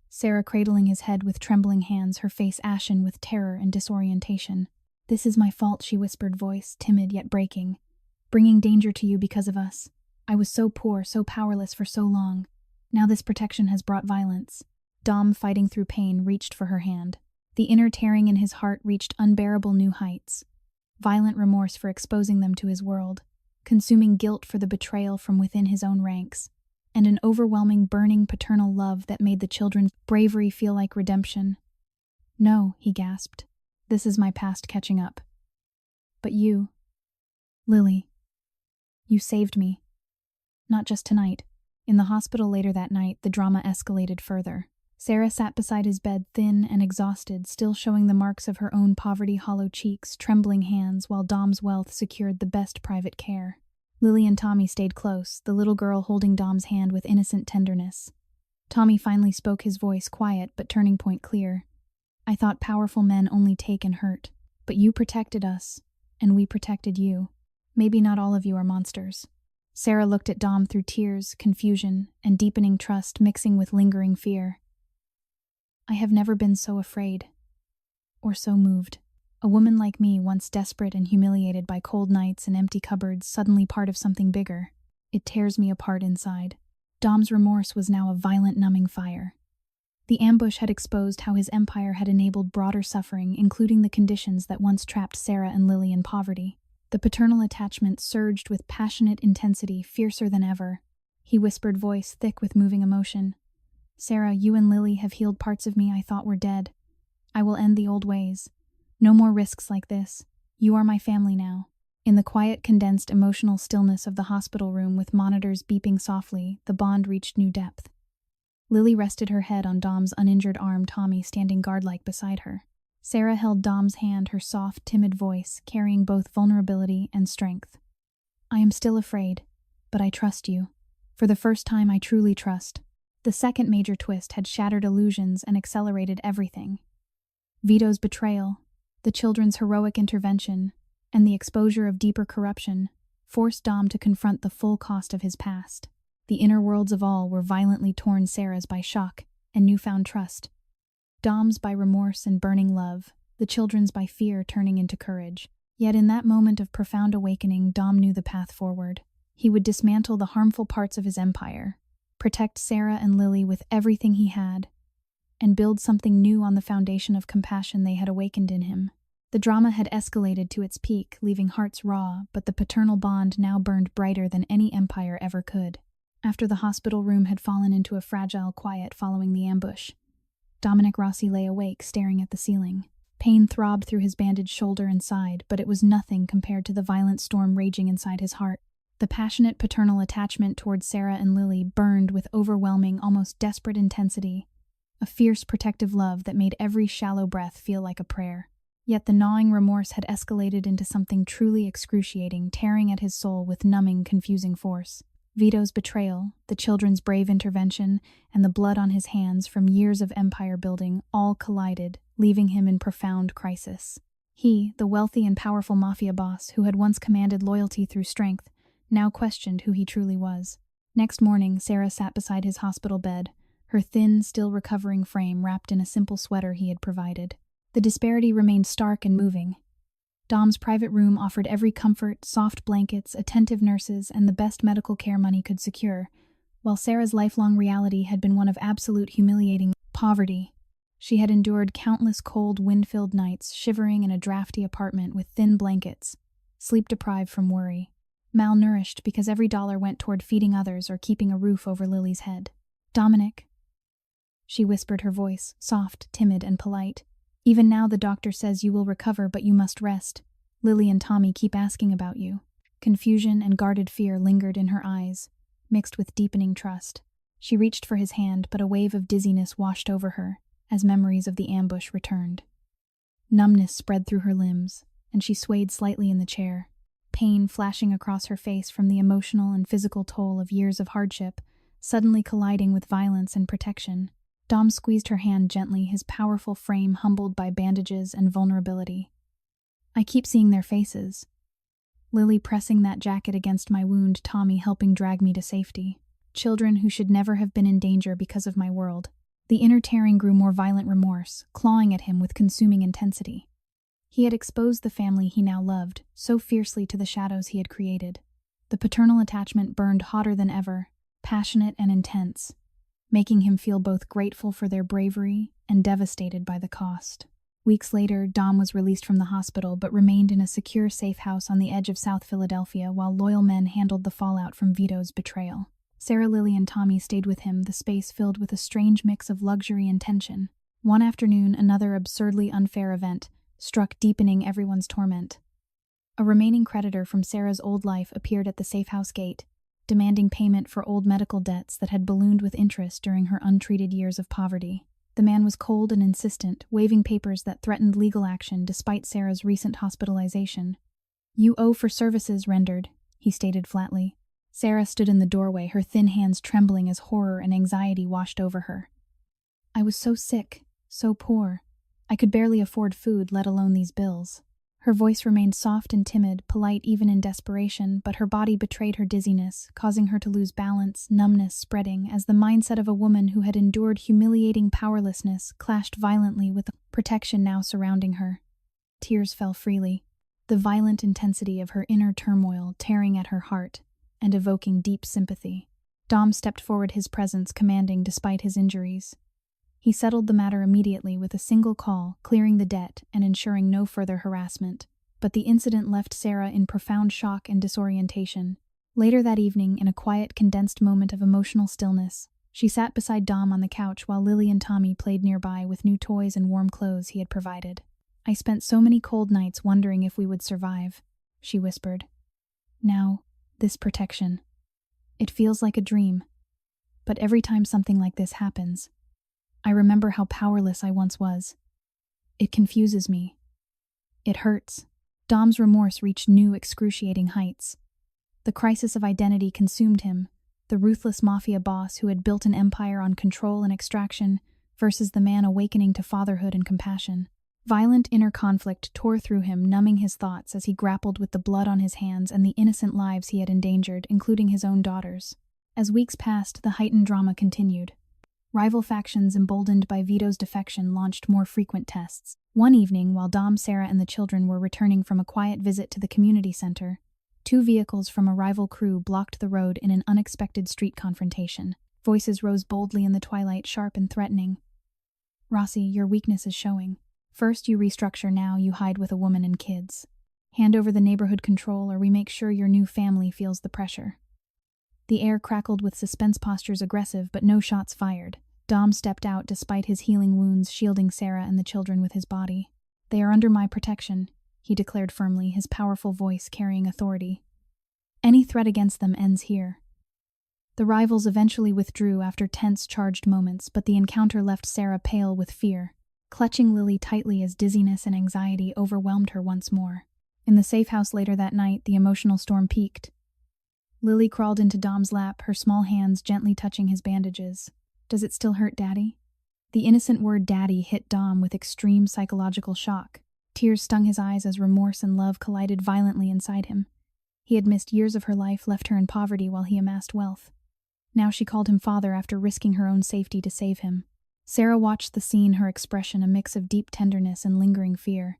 Sarah cradling his head with trembling hands, her face ashen with terror and disorientation. This is my fault, she whispered, voice timid yet breaking. Bringing danger to you because of us. I was so poor, so powerless for so long. Now this protection has brought violence. Dom, fighting through pain, reached for her hand. The inner tearing in his heart reached unbearable new heights. Violent remorse for exposing them to his world, consuming guilt for the betrayal from within his own ranks, and an overwhelming, burning paternal love that made the children's bravery feel like redemption. No, he gasped. This is my past catching up. But you, Lily, you saved me. Not just tonight. In the hospital later that night, the drama escalated further. Sarah sat beside his bed, thin and exhausted, still showing the marks of her own poverty, hollow cheeks, trembling hands, while Dom's wealth secured the best private care. Lily and Tommy stayed close, the little girl holding Dom's hand with innocent tenderness. Tommy finally spoke, his voice quiet but turning point clear. I thought powerful men only take and hurt, but you protected us, and we protected you. Maybe not all of you are monsters. Sarah looked at Dom through tears, confusion, and deepening trust mixing with lingering fear. I have never been so afraid, or so moved. A woman like me, once desperate and humiliated by cold nights and empty cupboards, suddenly part of something bigger. It tears me apart inside. Dom's remorse was now a violent, numbing fire. The ambush had exposed how his empire had enabled broader suffering, including the conditions that once trapped Sarah and Lily in poverty. The paternal attachment surged with passionate intensity, fiercer than ever. He whispered, voice thick with moving emotion. Sarah, you and Lily have healed parts of me I thought were dead. I will end the old ways. No more risks like this. You are my family now. In the quiet, condensed, emotional stillness of the hospital room with monitors beeping softly, the bond reached new depth. Lily rested her head on Dom's uninjured arm, Tommy standing guard-like beside her. Sarah held Dom's hand, her soft, timid voice carrying both vulnerability and strength. I am still afraid, but I trust you. For the first time, I truly trust. The second major twist had shattered illusions and accelerated everything. Vito's betrayal, the children's heroic intervention, and the exposure of deeper corruption forced Dom to confront the full cost of his past. The inner worlds of all were violently torn Sarah's by shock and newfound trust. Dom's by remorse and burning love, the children's by fear turning into courage. Yet in that moment of profound awakening, Dom knew the path forward. He would dismantle the harmful parts of his empire, protect Sarah and Lily with everything he had, and build something new on the foundation of compassion they had awakened in him. The drama had escalated to its peak, leaving hearts raw, but the paternal bond now burned brighter than any empire ever could. After the hospital room had fallen into a fragile quiet following the ambush, Dominic Rossi lay awake, staring at the ceiling. Pain throbbed through his bandaged shoulder and side, but it was nothing compared to the violent storm raging inside his heart. The passionate paternal attachment towards Sarah and Lily burned with overwhelming, almost desperate intensity, a fierce protective love that made every shallow breath feel like a prayer. Yet the gnawing remorse had escalated into something truly excruciating, tearing at his soul with numbing, confusing force. Vito's betrayal, the children's brave intervention, and the blood on his hands from years of empire building all collided, leaving him in profound crisis. He, the wealthy and powerful Mafia boss who had once commanded loyalty through strength, now questioned who he truly was. Next morning, Sarah sat beside his hospital bed, her thin, still recovering frame wrapped in a simple sweater he had provided. The disparity remained stark and moving. Dom's private room offered every comfort, soft blankets, attentive nurses, and the best medical care money could secure, while Sarah's lifelong reality had been one of absolute humiliating poverty. She had endured countless cold, wind-filled nights, shivering in a drafty apartment with thin blankets, sleep-deprived from worry, malnourished because every dollar went toward feeding others or keeping a roof over Lily's head. "Dominic," she whispered, her voice soft, timid, and polite. "Even now the doctor says you will recover, but you must rest. Lily and Tommy keep asking about you." Confusion and guarded fear lingered in her eyes, mixed with deepening trust. She reached for his hand, but a wave of dizziness washed over her as memories of the ambush returned. Numbness spread through her limbs, and she swayed slightly in the chair, pain flashing across her face from the emotional and physical toll of years of hardship, suddenly colliding with violence and protection. Dom squeezed her hand gently, his powerful frame humbled by bandages and vulnerability. "I keep seeing their faces. Lily pressing that jacket against my wound, Tommy helping drag me to safety. Children who should never have been in danger because of my world." The inner tearing grew more violent remorse, clawing at him with consuming intensity. He had exposed the family he now loved so fiercely to the shadows he had created. The paternal attachment burned hotter than ever, passionate and intense, making him feel both grateful for their bravery and devastated by the cost. Weeks later, Dom was released from the hospital but remained in a secure, safe house on the edge of South Philadelphia while loyal men handled the fallout from Vito's betrayal. Sarah, Lily, and Tommy stayed with him, the space filled with a strange mix of luxury and tension. One afternoon, another absurdly unfair event struck, deepening everyone's torment. A remaining creditor from Sarah's old life appeared at the safe house gate, demanding payment for old medical debts that had ballooned with interest during her untreated years of poverty. The man was cold and insistent, waving papers that threatened legal action despite Sarah's recent hospitalization. "You owe for services rendered," he stated flatly. Sarah stood in the doorway, her thin hands trembling as horror and anxiety washed over her. "I was so sick, so poor. I could barely afford food, let alone these bills." Her voice remained soft and timid, polite even in desperation, but her body betrayed her dizziness, causing her to lose balance, numbness spreading as the mindset of a woman who had endured humiliating powerlessness clashed violently with the protection now surrounding her. Tears fell freely, the violent intensity of her inner turmoil tearing at her heart and evoking deep sympathy. Dom stepped forward, his presence commanding despite his injuries. He settled the matter immediately with a single call, clearing the debt and ensuring no further harassment. But the incident left Sarah in profound shock and disorientation. Later that evening, in a quiet, condensed moment of emotional stillness, she sat beside Dom on the couch while Lily and Tommy played nearby with new toys and warm clothes he had provided. "I spent so many cold nights wondering if we would survive," she whispered. "Now, this protection. It feels like a dream. But every time something like this happens, I remember how powerless I once was. It confuses me. It hurts." Dom's remorse reached new, excruciating heights. The crisis of identity consumed him, the ruthless mafia boss who had built an empire on control and extraction versus the man awakening to fatherhood and compassion. Violent inner conflict tore through him, numbing his thoughts as he grappled with the blood on his hands and the innocent lives he had endangered, including his own daughters. As weeks passed, the heightened drama continued. Rival factions emboldened by Vito's defection launched more frequent tests. One evening, while Dom, Sarah, and the children were returning from a quiet visit to the community center, 2 vehicles from a rival crew blocked the road in an unexpected street confrontation. Voices rose boldly in the twilight, sharp and threatening. "Rossi, your weakness is showing. First you restructure, now you hide with a woman and kids. Hand over the neighborhood control or we make sure your new family feels the pressure." The air crackled with suspense, postures aggressive, but no shots fired. Dom stepped out despite his healing wounds, shielding Sarah and the children with his body. "They are under my protection," he declared firmly, his powerful voice carrying authority. "Any threat against them ends here." The rivals eventually withdrew after tense, charged moments, but the encounter left Sarah pale with fear, clutching Lily tightly as dizziness and anxiety overwhelmed her once more. In the safe house later that night, the emotional storm peaked. Lily crawled into Dom's lap, her small hands gently touching his bandages. "Does it still hurt, Daddy?" The innocent word Daddy hit Dom with extreme psychological shock. Tears stung his eyes as remorse and love collided violently inside him. He had missed years of her life, left her in poverty while he amassed wealth. Now she called him father after risking her own safety to save him. Sarah watched the scene, her expression a mix of deep tenderness and lingering fear.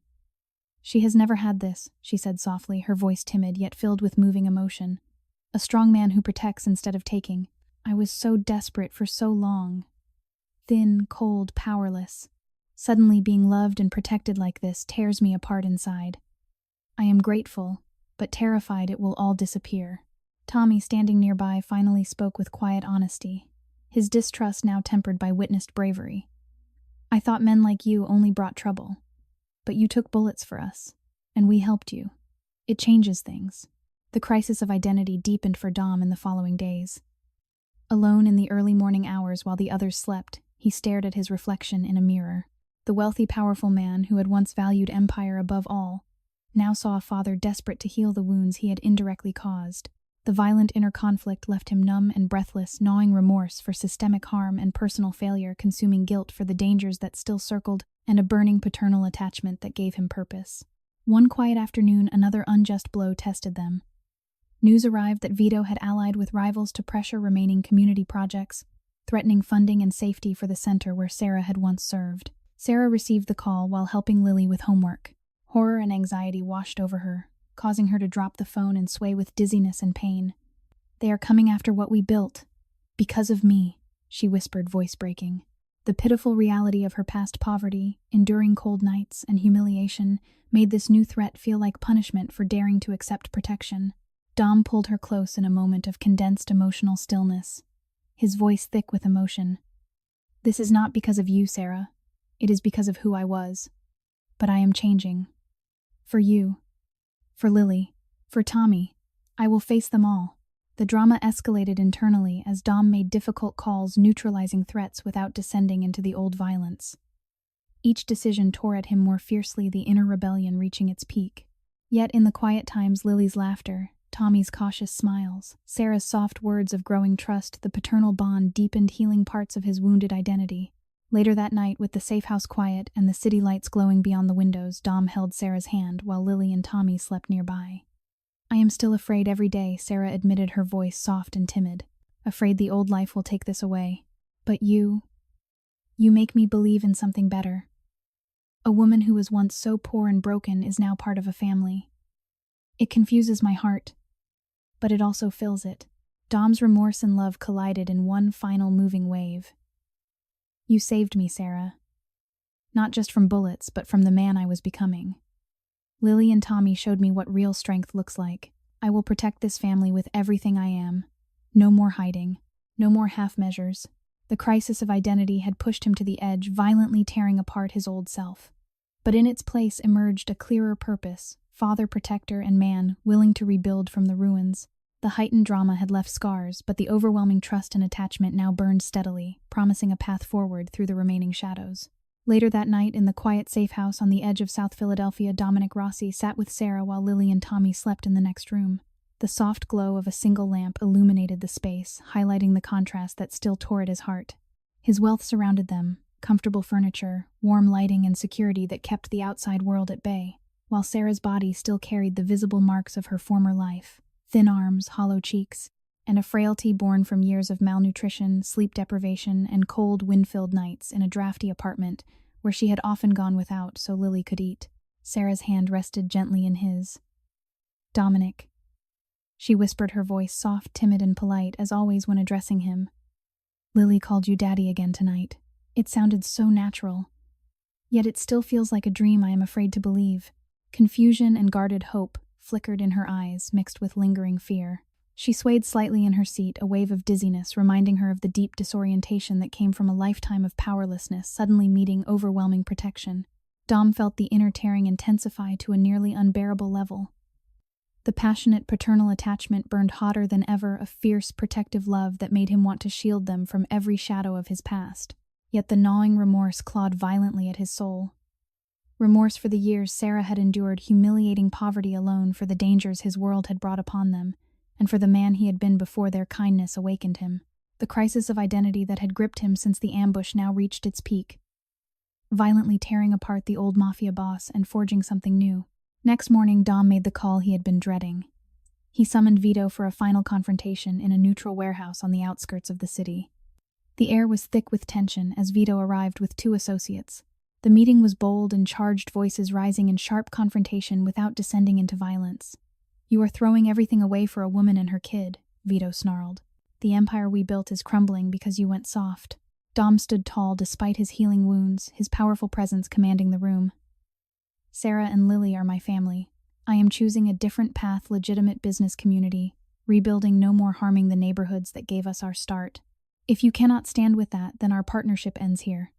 "She has never had this," she said softly, her voice timid yet filled with moving emotion. "A strong man who protects instead of taking. I was so desperate for so long. Thin, cold, powerless. Suddenly being loved and protected like this tears me apart inside. I am grateful, but terrified it will all disappear." Tommy, standing nearby, finally spoke with quiet honesty, his distrust now tempered by witnessed bravery. "I thought men like you only brought trouble. But you took bullets for us, and we helped you. It changes things." The crisis of identity deepened for Dom in the following days. Alone in the early morning hours while the others slept, he stared at his reflection in a mirror. The wealthy, powerful man who had once valued empire above all now saw a father desperate to heal the wounds he had indirectly caused. The violent inner conflict left him numb and breathless, gnawing remorse for systemic harm and personal failure, consuming guilt for the dangers that still circled, and a burning paternal attachment that gave him purpose. One quiet afternoon, another unjust blow tested them. News arrived that Vito had allied with rivals to pressure remaining community projects, threatening funding and safety for the center where Sarah had once served. Sarah received the call while helping Lily with homework. Horror and anxiety washed over her, causing her to drop the phone and sway with dizziness and pain. "They are coming after what we built. Because of me," she whispered, voice breaking. The pitiful reality of her past poverty, enduring cold nights, and humiliation made this new threat feel like punishment for daring to accept protection. Dom pulled her close in a moment of condensed emotional stillness, his voice thick with emotion. "This is not because of you, Sarah. It is because of who I was. But I am changing. For you. For Lily. For Tommy. I will face them all." The drama escalated internally as Dom made difficult calls, neutralizing threats without descending into the old violence. Each decision tore at him more fiercely, the inner rebellion reaching its peak. Yet in the quiet times, Lily's laughter, Tommy's cautious smiles, Sarah's soft words of growing trust, the paternal bond deepened, healing parts of his wounded identity. Later that night, with the safe house quiet and the city lights glowing beyond the windows, Dom held Sarah's hand while Lily and Tommy slept nearby. "I am still afraid every day," Sarah admitted, her voice soft and timid. "Afraid the old life will take this away. But you make me believe in something better. A woman who was once so poor and broken is now part of a family. It confuses my heart, but it also fills it." Dom's remorse and love collided in one final moving wave. "You saved me, Sarah. Not just from bullets, but from the man I was becoming. Lily and Tommy showed me what real strength looks like. I will protect this family with everything I am. No more hiding. No more half measures." The crisis of identity had pushed him to the edge, violently tearing apart his old self. But in its place emerged a clearer purpose, father, protector, and man, willing to rebuild from the ruins. The heightened drama had left scars, but the overwhelming trust and attachment now burned steadily, promising a path forward through the remaining shadows. Later that night, in the quiet safe house on the edge of South Philadelphia, Dominic Rossi sat with Sarah while Lily and Tommy slept in the next room. The soft glow of a single lamp illuminated the space, highlighting the contrast that still tore at his heart. His wealth surrounded them, comfortable furniture, warm lighting, and security that kept the outside world at bay, while Sarah's body still carried the visible marks of her former life: thin arms, hollow cheeks, and a frailty born from years of malnutrition, sleep deprivation, and cold, wind-filled nights in a drafty apartment where she had often gone without so Lily could eat. Sarah's hand rested gently in his. "Dominic." She whispered, her voice soft, timid, and polite, as always when addressing him. "Lily called you Daddy again tonight." It sounded so natural. Yet it still feels like a dream I am afraid to believe. Confusion and guarded hope flickered in her eyes, mixed with lingering fear. She swayed slightly in her seat, a wave of dizziness reminding her of the deep disorientation that came from a lifetime of powerlessness suddenly meeting overwhelming protection. Dom felt the inner tearing intensify to a nearly unbearable level. The passionate paternal attachment burned hotter than ever, a fierce, protective love that made him want to shield them from every shadow of his past. Yet the gnawing remorse clawed violently at his soul. Remorse for the years Sarah had endured, humiliating poverty alone, for the dangers his world had brought upon them, and for the man he had been before their kindness awakened him. The crisis of identity that had gripped him since the ambush now reached its peak, violently tearing apart the old Mafia boss and forging something new. Next morning, Dom made the call he had been dreading. He summoned Vito for a final confrontation in a neutral warehouse on the outskirts of the city. The air was thick with tension as Vito arrived with 2 associates. The meeting was bold and charged, voices rising in sharp confrontation without descending into violence. "You are throwing everything away for a woman and her kid," Vito snarled. "The empire we built is crumbling because you went soft." Dom stood tall despite his healing wounds, his powerful presence commanding the room. "Sarah and Lily are my family. I am choosing a different path, legitimate business community, rebuilding, no more harming the neighborhoods that gave us our start. If you cannot stand with that, then our partnership ends here."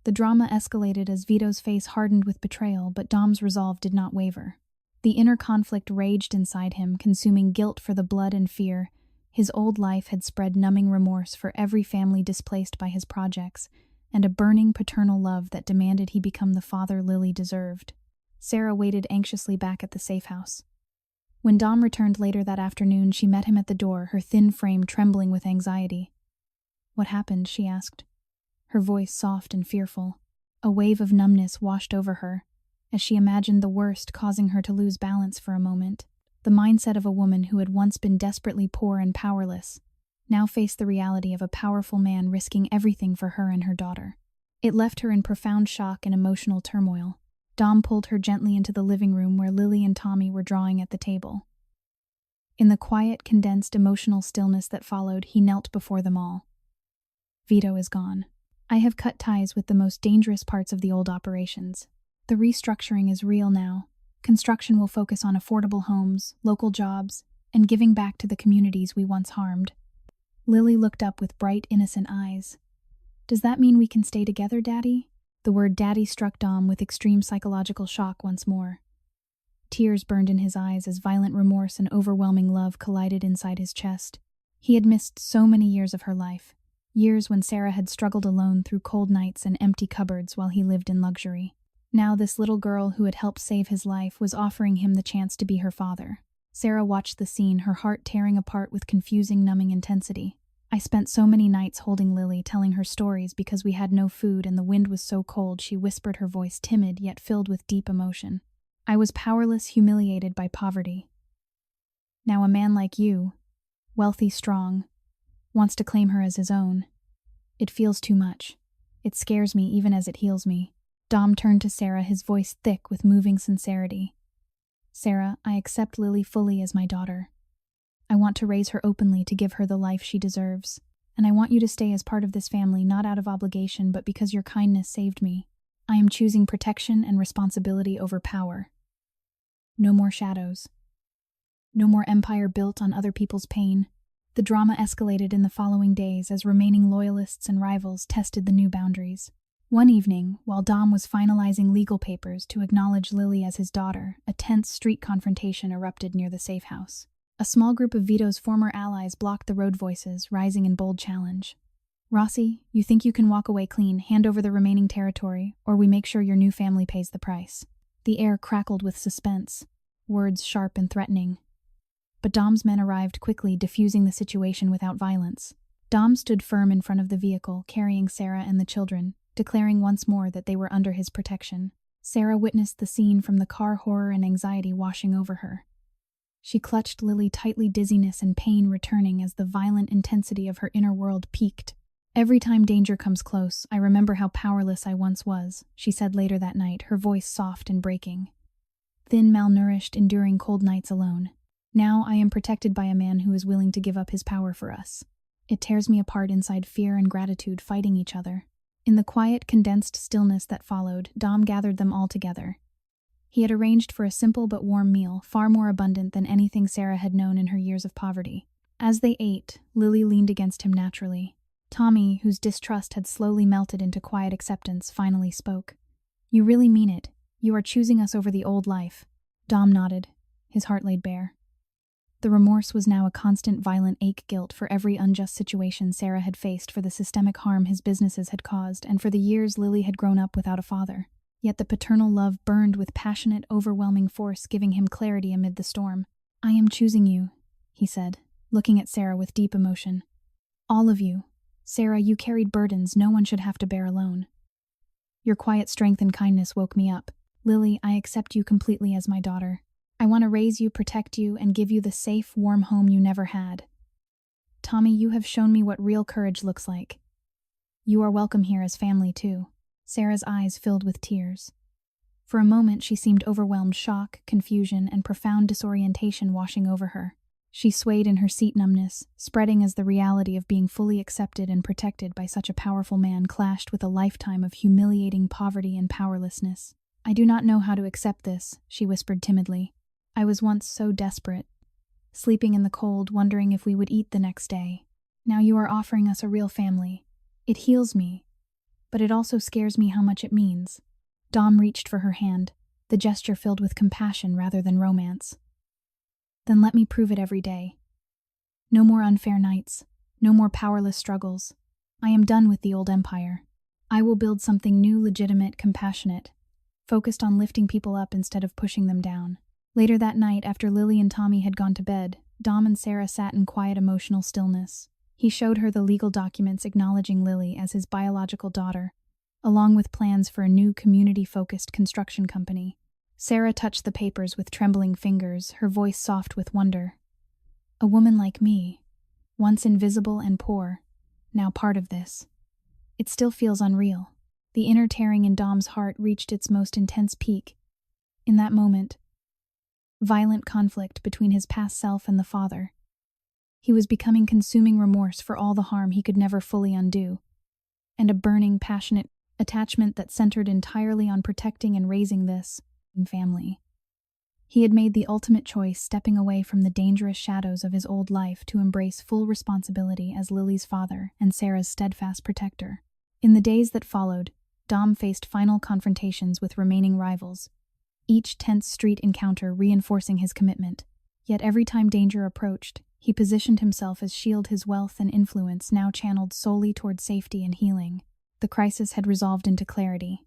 The drama escalated as Vito's face hardened with betrayal, but Dom's resolve did not waver. The inner conflict raged inside him, consuming guilt for the blood and fear. His old life had spread numbing remorse for every family displaced by his projects, and a burning paternal love that demanded he become the father Lily deserved. Sarah waited anxiously back at the safe house. When Dom returned later that afternoon, she met him at the door, her thin frame trembling with anxiety. "What happened?" she asked, her voice soft and fearful. A wave of numbness washed over her, as she imagined the worst, causing her to lose balance for a moment. The mindset of a woman who had once been desperately poor and powerless now faced the reality of a powerful man risking everything for her and her daughter. It left her in profound shock and emotional turmoil. Dom pulled her gently into the living room where Lily and Tommy were drawing at the table. In the quiet, condensed, emotional stillness that followed, he knelt before them all. "Vito is gone. I have cut ties with the most dangerous parts of the old operations. The restructuring is real now. Construction will focus on affordable homes, local jobs, and giving back to the communities we once harmed." Lily looked up with bright, innocent eyes. "Does that mean we can stay together, Daddy?" The word Daddy struck Dom with extreme psychological shock once more. Tears burned in his eyes as violent remorse and overwhelming love collided inside his chest. He had missed so many years of her life. Years when Sarah had struggled alone through cold nights and empty cupboards while he lived in luxury. Now this little girl who had helped save his life was offering him the chance to be her father. Sarah watched the scene, her heart tearing apart with confusing, numbing intensity. "I spent so many nights holding Lily, telling her stories because we had no food and the wind was so cold," she whispered, her voice timid yet filled with deep emotion. "I was powerless, humiliated by poverty. Now a man like you, wealthy, strong, wants to claim her as his own. It feels too much. It scares me even as it heals me." Dom turned to Sarah, his voice thick with moving sincerity. "Sarah, I accept Lily fully as my daughter. I want to raise her openly, to give her the life she deserves. And I want you to stay as part of this family, not out of obligation, but because your kindness saved me. I am choosing protection and responsibility over power. No more shadows. No more empire built on other people's pain." The drama escalated in the following days as remaining loyalists and rivals tested the new boundaries. One evening, while Dom was finalizing legal papers to acknowledge Lily as his daughter, a tense street confrontation erupted near the safe house. A small group of Vito's former allies blocked the road, voices rising in bold challenge. "Rossi, you think you can walk away clean, hand over the remaining territory, or we make sure your new family pays the price." The air crackled with suspense, words sharp and threatening. but Dom's men arrived quickly, diffusing the situation without violence. Dom stood firm in front of the vehicle, carrying Sarah and the children, declaring once more that they were under his protection. Sarah witnessed the scene from the car, horror and anxiety washing over her. She clutched Lily tightly, dizziness and pain returning as the violent intensity of her inner world peaked. "Every time danger comes close, I remember how powerless I once was," she said later that night, her voice soft and breaking. "Thin, malnourished, enduring cold nights alone. Now I am protected by a man who is willing to give up his power for us. It tears me apart inside, fear and gratitude fighting each other." In the quiet, condensed stillness that followed, Dom gathered them all together. He had arranged for a simple but warm meal, far more abundant than anything Sarah had known in her years of poverty. As they ate, Lily leaned against him naturally. Tommy, whose distrust had slowly melted into quiet acceptance, finally spoke. "You really mean it? You are choosing us over the old life?" Dom nodded, his heart laid bare. The remorse was now a constant, violent guilt for every unjust situation Sarah had faced, for the systemic harm his businesses had caused, and for the years Lily had grown up without a father. Yet the paternal love burned with passionate, overwhelming force, giving him clarity amid the storm. "I am choosing you," he said, looking at Sarah with deep emotion. "All of you. Sarah, you carried burdens no one should have to bear alone. Your quiet strength and kindness woke me up. Lily, I accept you completely as my daughter. I want to raise you, protect you, and give you the safe, warm home you never had. Tommy, you have shown me what real courage looks like. You are welcome here as family, too." Sarah's eyes filled with tears. For a moment she seemed overwhelmed, shock, confusion, and profound disorientation washing over her. She swayed in her seat, numbness, spreading as the reality of being fully accepted and protected by such a powerful man clashed with a lifetime of humiliating poverty and powerlessness. "I do not know how to accept this," she whispered timidly. "I was once so desperate, sleeping in the cold, wondering if we would eat the next day. Now you are offering us a real family. It heals me, but it also scares me how much it means." Dom reached for her hand, the gesture filled with compassion rather than romance. "Then let me prove it every day. No more unfair nights, no more powerless struggles. I am done with the old empire. I will build something new, legitimate, compassionate, focused on lifting people up instead of pushing them down." Later that night, after Lily and Tommy had gone to bed, Dom and Sarah sat in quiet, emotional stillness. He showed her the legal documents acknowledging Lily as his biological daughter, along with plans for a new community-focused construction company. Sarah touched the papers with trembling fingers, her voice soft with wonder. "A woman like me, once invisible and poor, now part of this. It still feels unreal." The inner tearing in Dom's heart reached its most intense peak. In that moment, violent conflict between his past self and the father. He was becoming consuming remorse for all the harm he could never fully undo, and a burning, passionate attachment that centered entirely on protecting and raising this family. He had made the ultimate choice, stepping away from the dangerous shadows of his old life to embrace full responsibility as Lily's father and Sarah's steadfast protector. In the days that followed, Dom faced final confrontations with remaining rivals, each tense street encounter reinforcing his commitment. Yet every time danger approached, he positioned himself as shield, his wealth and influence now channeled solely toward safety and healing. The crisis had resolved into clarity.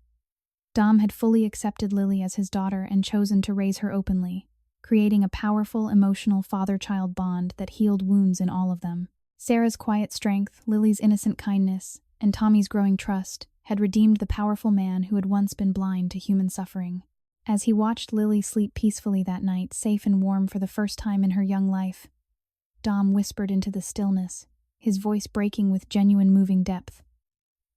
Dom had fully accepted Lily as his daughter and chosen to raise her openly, creating a powerful, emotional father-child bond that healed wounds in all of them. Sarah's quiet strength, Lily's innocent kindness, and Tommy's growing trust had redeemed the powerful man who had once been blind to human suffering. As he watched Lily sleep peacefully that night, safe and warm for the first time in her young life, Dom whispered into the stillness, his voice breaking with genuine moving depth.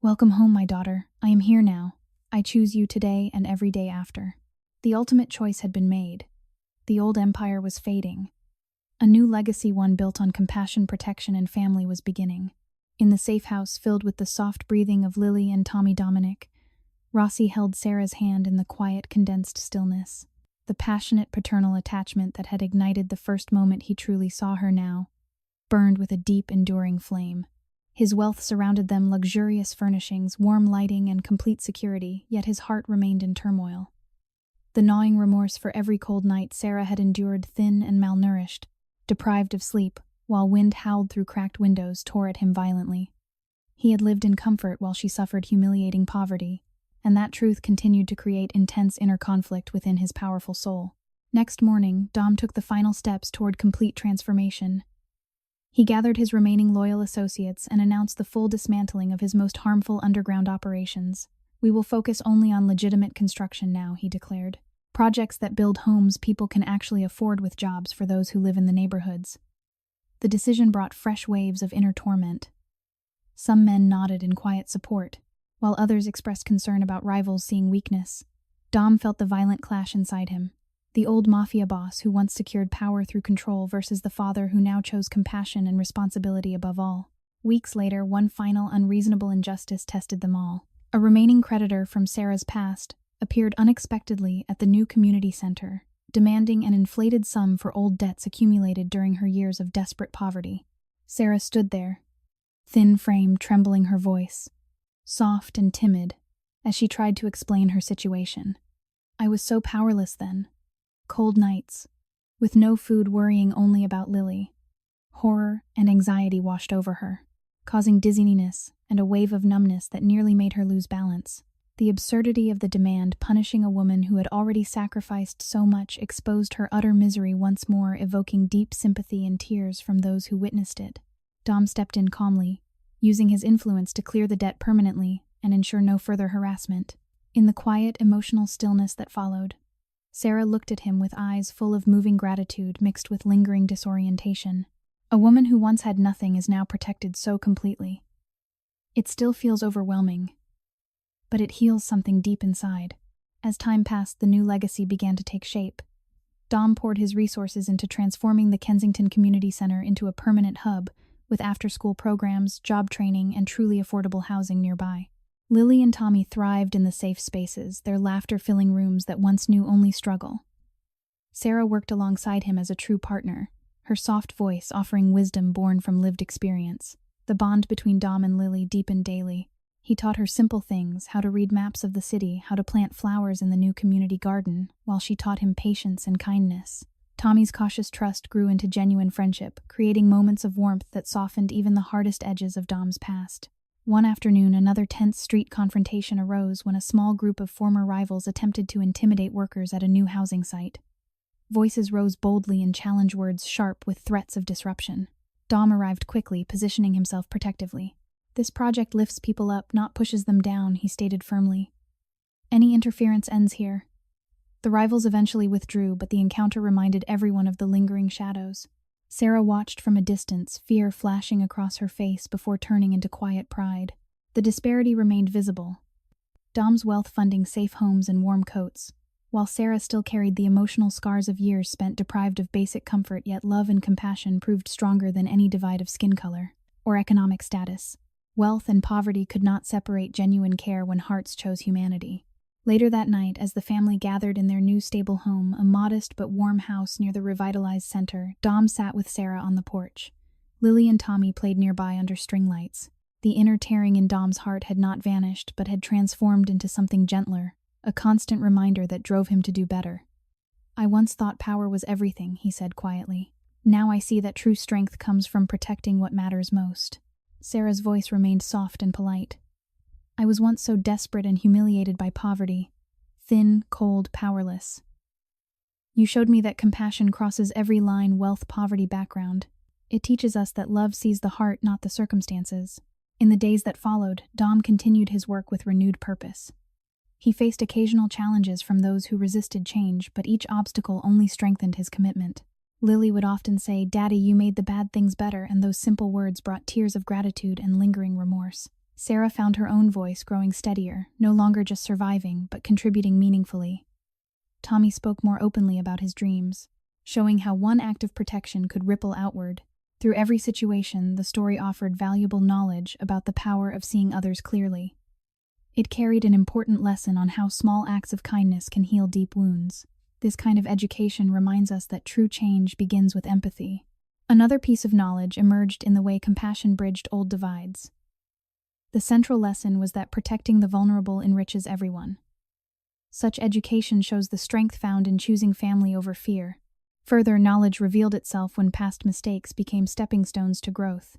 "Welcome home, my daughter. I am here now. I choose you today and every day after." The ultimate choice had been made. The old empire was fading. A new legacy, one built on compassion, protection, and family, was beginning. In the safe house filled with the soft breathing of Lily and Tommy Dominic, Rossi held Sarah's hand in the quiet, condensed stillness. The passionate paternal attachment that had ignited the first moment he truly saw her now burned with a deep, enduring flame. His wealth surrounded them, luxurious furnishings, warm lighting, and complete security, yet his heart remained in turmoil. The gnawing remorse for every cold night Sarah had endured, thin and malnourished, deprived of sleep, while wind howled through cracked windows, tore at him violently. He had lived in comfort while she suffered humiliating poverty, and that truth continued to create intense inner conflict within his powerful soul. Next morning, Dom took the final steps toward complete transformation. He gathered his remaining loyal associates and announced the full dismantling of his most harmful underground operations. "We will focus only on legitimate construction now," he declared. "Projects that build homes people can actually afford with jobs for those who live in the neighborhoods." The decision brought fresh waves of inner torment. Some men nodded in quiet support, while others expressed concern about rivals seeing weakness. Dom felt the violent clash inside him. The old Mafia boss who once secured power through control versus the father who now chose compassion and responsibility above all. Weeks later, one final unreasonable injustice tested them all. A remaining creditor from Sarah's past appeared unexpectedly at the new community center, demanding an inflated sum for old debts accumulated during her years of desperate poverty. Sarah stood there, thin frame trembling her voice, soft and timid, as she tried to explain her situation. "I was so powerless then. Cold nights, with no food, worrying only about Lily. Horror and anxiety washed over her, causing dizziness and a wave of numbness that nearly made her lose balance. The absurdity of the demand punishing a woman who had already sacrificed so much exposed her utter misery once more, evoking deep sympathy and tears from those who witnessed it. Dom stepped in calmly, using his influence to clear the debt permanently and ensure no further harassment. In the quiet, emotional stillness that followed, Sarah looked at him with eyes full of moving gratitude mixed with lingering disorientation. A woman who once had nothing is now protected so completely. It still feels overwhelming, but it heals something deep inside. As time passed, the new legacy began to take shape. Dom poured his resources into transforming the Kensington Community Center into a permanent hub, with after-school programs, job training, and truly affordable housing nearby. Lily and Tommy thrived in the safe spaces, their laughter filling rooms that once knew only struggle. Sarah worked alongside him as a true partner, her soft voice offering wisdom born from lived experience. The bond between Dom and Lily deepened daily. He taught her simple things, how to read maps of the city, how to plant flowers in the new community garden, while she taught him patience and kindness. Tommy's cautious trust grew into genuine friendship, creating moments of warmth that softened even the hardest edges of Dom's past. One afternoon, another tense street confrontation arose when a small group of former rivals attempted to intimidate workers at a new housing site. Voices rose boldly and challenge words sharp with threats of disruption. Dom arrived quickly, positioning himself protectively. "This project lifts people up, not pushes them down," he stated firmly. "Any interference ends here." The rivals eventually withdrew, but the encounter reminded everyone of the lingering shadows. Sarah watched from a distance, fear flashing across her face before turning into quiet pride. The disparity remained visible. Dom's wealth funding safe homes and warm coats, while Sarah still carried the emotional scars of years spent deprived of basic comfort, yet love and compassion proved stronger than any divide of skin color or economic status. Wealth and poverty could not separate genuine care when hearts chose humanity. Later that night, as the family gathered in their new stable home, a modest but warm house near the revitalized center, Dom sat with Sarah on the porch. Lily and Tommy played nearby under string lights. The inner tearing in Dom's heart had not vanished, but had transformed into something gentler, a constant reminder that drove him to do better. "I once thought power was everything," he said quietly. "Now I see that true strength comes from protecting what matters most." Sarah's voice remained soft and polite. "I was once so desperate and humiliated by poverty. Thin, cold, powerless. You showed me that compassion crosses every line, wealth, poverty, background. It teaches us that love sees the heart, not the circumstances." In the days that followed, Dom continued his work with renewed purpose. He faced occasional challenges from those who resisted change, but each obstacle only strengthened his commitment. Lily would often say, "Daddy, you made the bad things better," and those simple words brought tears of gratitude and lingering remorse. Sarah found her own voice growing steadier, no longer just surviving, but contributing meaningfully. Tommy spoke more openly about his dreams, showing how one act of protection could ripple outward. Through every situation, the story offered valuable knowledge about the power of seeing others clearly. It carried an important lesson on how small acts of kindness can heal deep wounds. This kind of education reminds us that true change begins with empathy. Another piece of knowledge emerged in the way compassion bridged old divides. The central lesson was that protecting the vulnerable enriches everyone. Such education shows the strength found in choosing family over fear. Further, knowledge revealed itself when past mistakes became stepping stones to growth.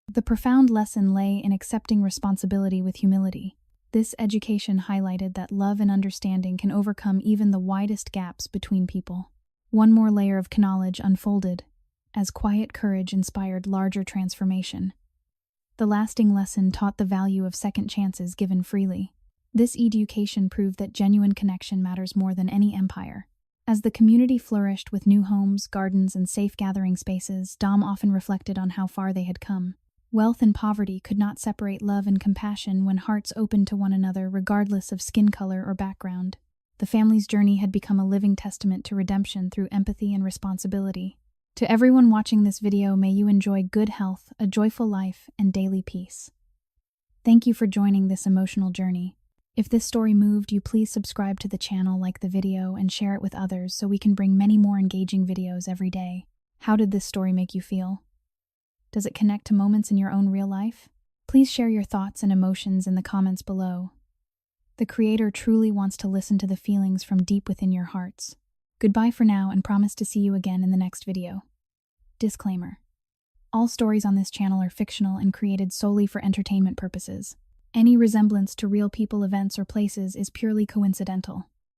The profound lesson lay in accepting responsibility with humility. This education highlighted that love and understanding can overcome even the widest gaps between people. One more layer of knowledge unfolded, as quiet courage inspired larger transformation. The lasting lesson taught the value of second chances given freely. This education proved that genuine connection matters more than any empire. As the community flourished with new homes, gardens, and safe gathering spaces, Dom often reflected on how far they had come. Wealth and poverty could not separate love and compassion when hearts opened to one another regardless of skin color or background. The family's journey had become a living testament to redemption through empathy and responsibility. To everyone watching this video, may you enjoy good health, a joyful life, and daily peace. Thank you for joining this emotional journey. If this story moved you, please subscribe to the channel, like the video, and share it with others so we can bring many more engaging videos every day. How did this story make you feel? Does it connect to moments in your own real life? Please share your thoughts and emotions in the comments below. The creator truly wants to listen to the feelings from deep within your hearts. Goodbye for now, and promise to see you again in the next video. Disclaimer: all stories on this channel are fictional and created solely for entertainment purposes. Any resemblance to real people, events, or places is purely coincidental.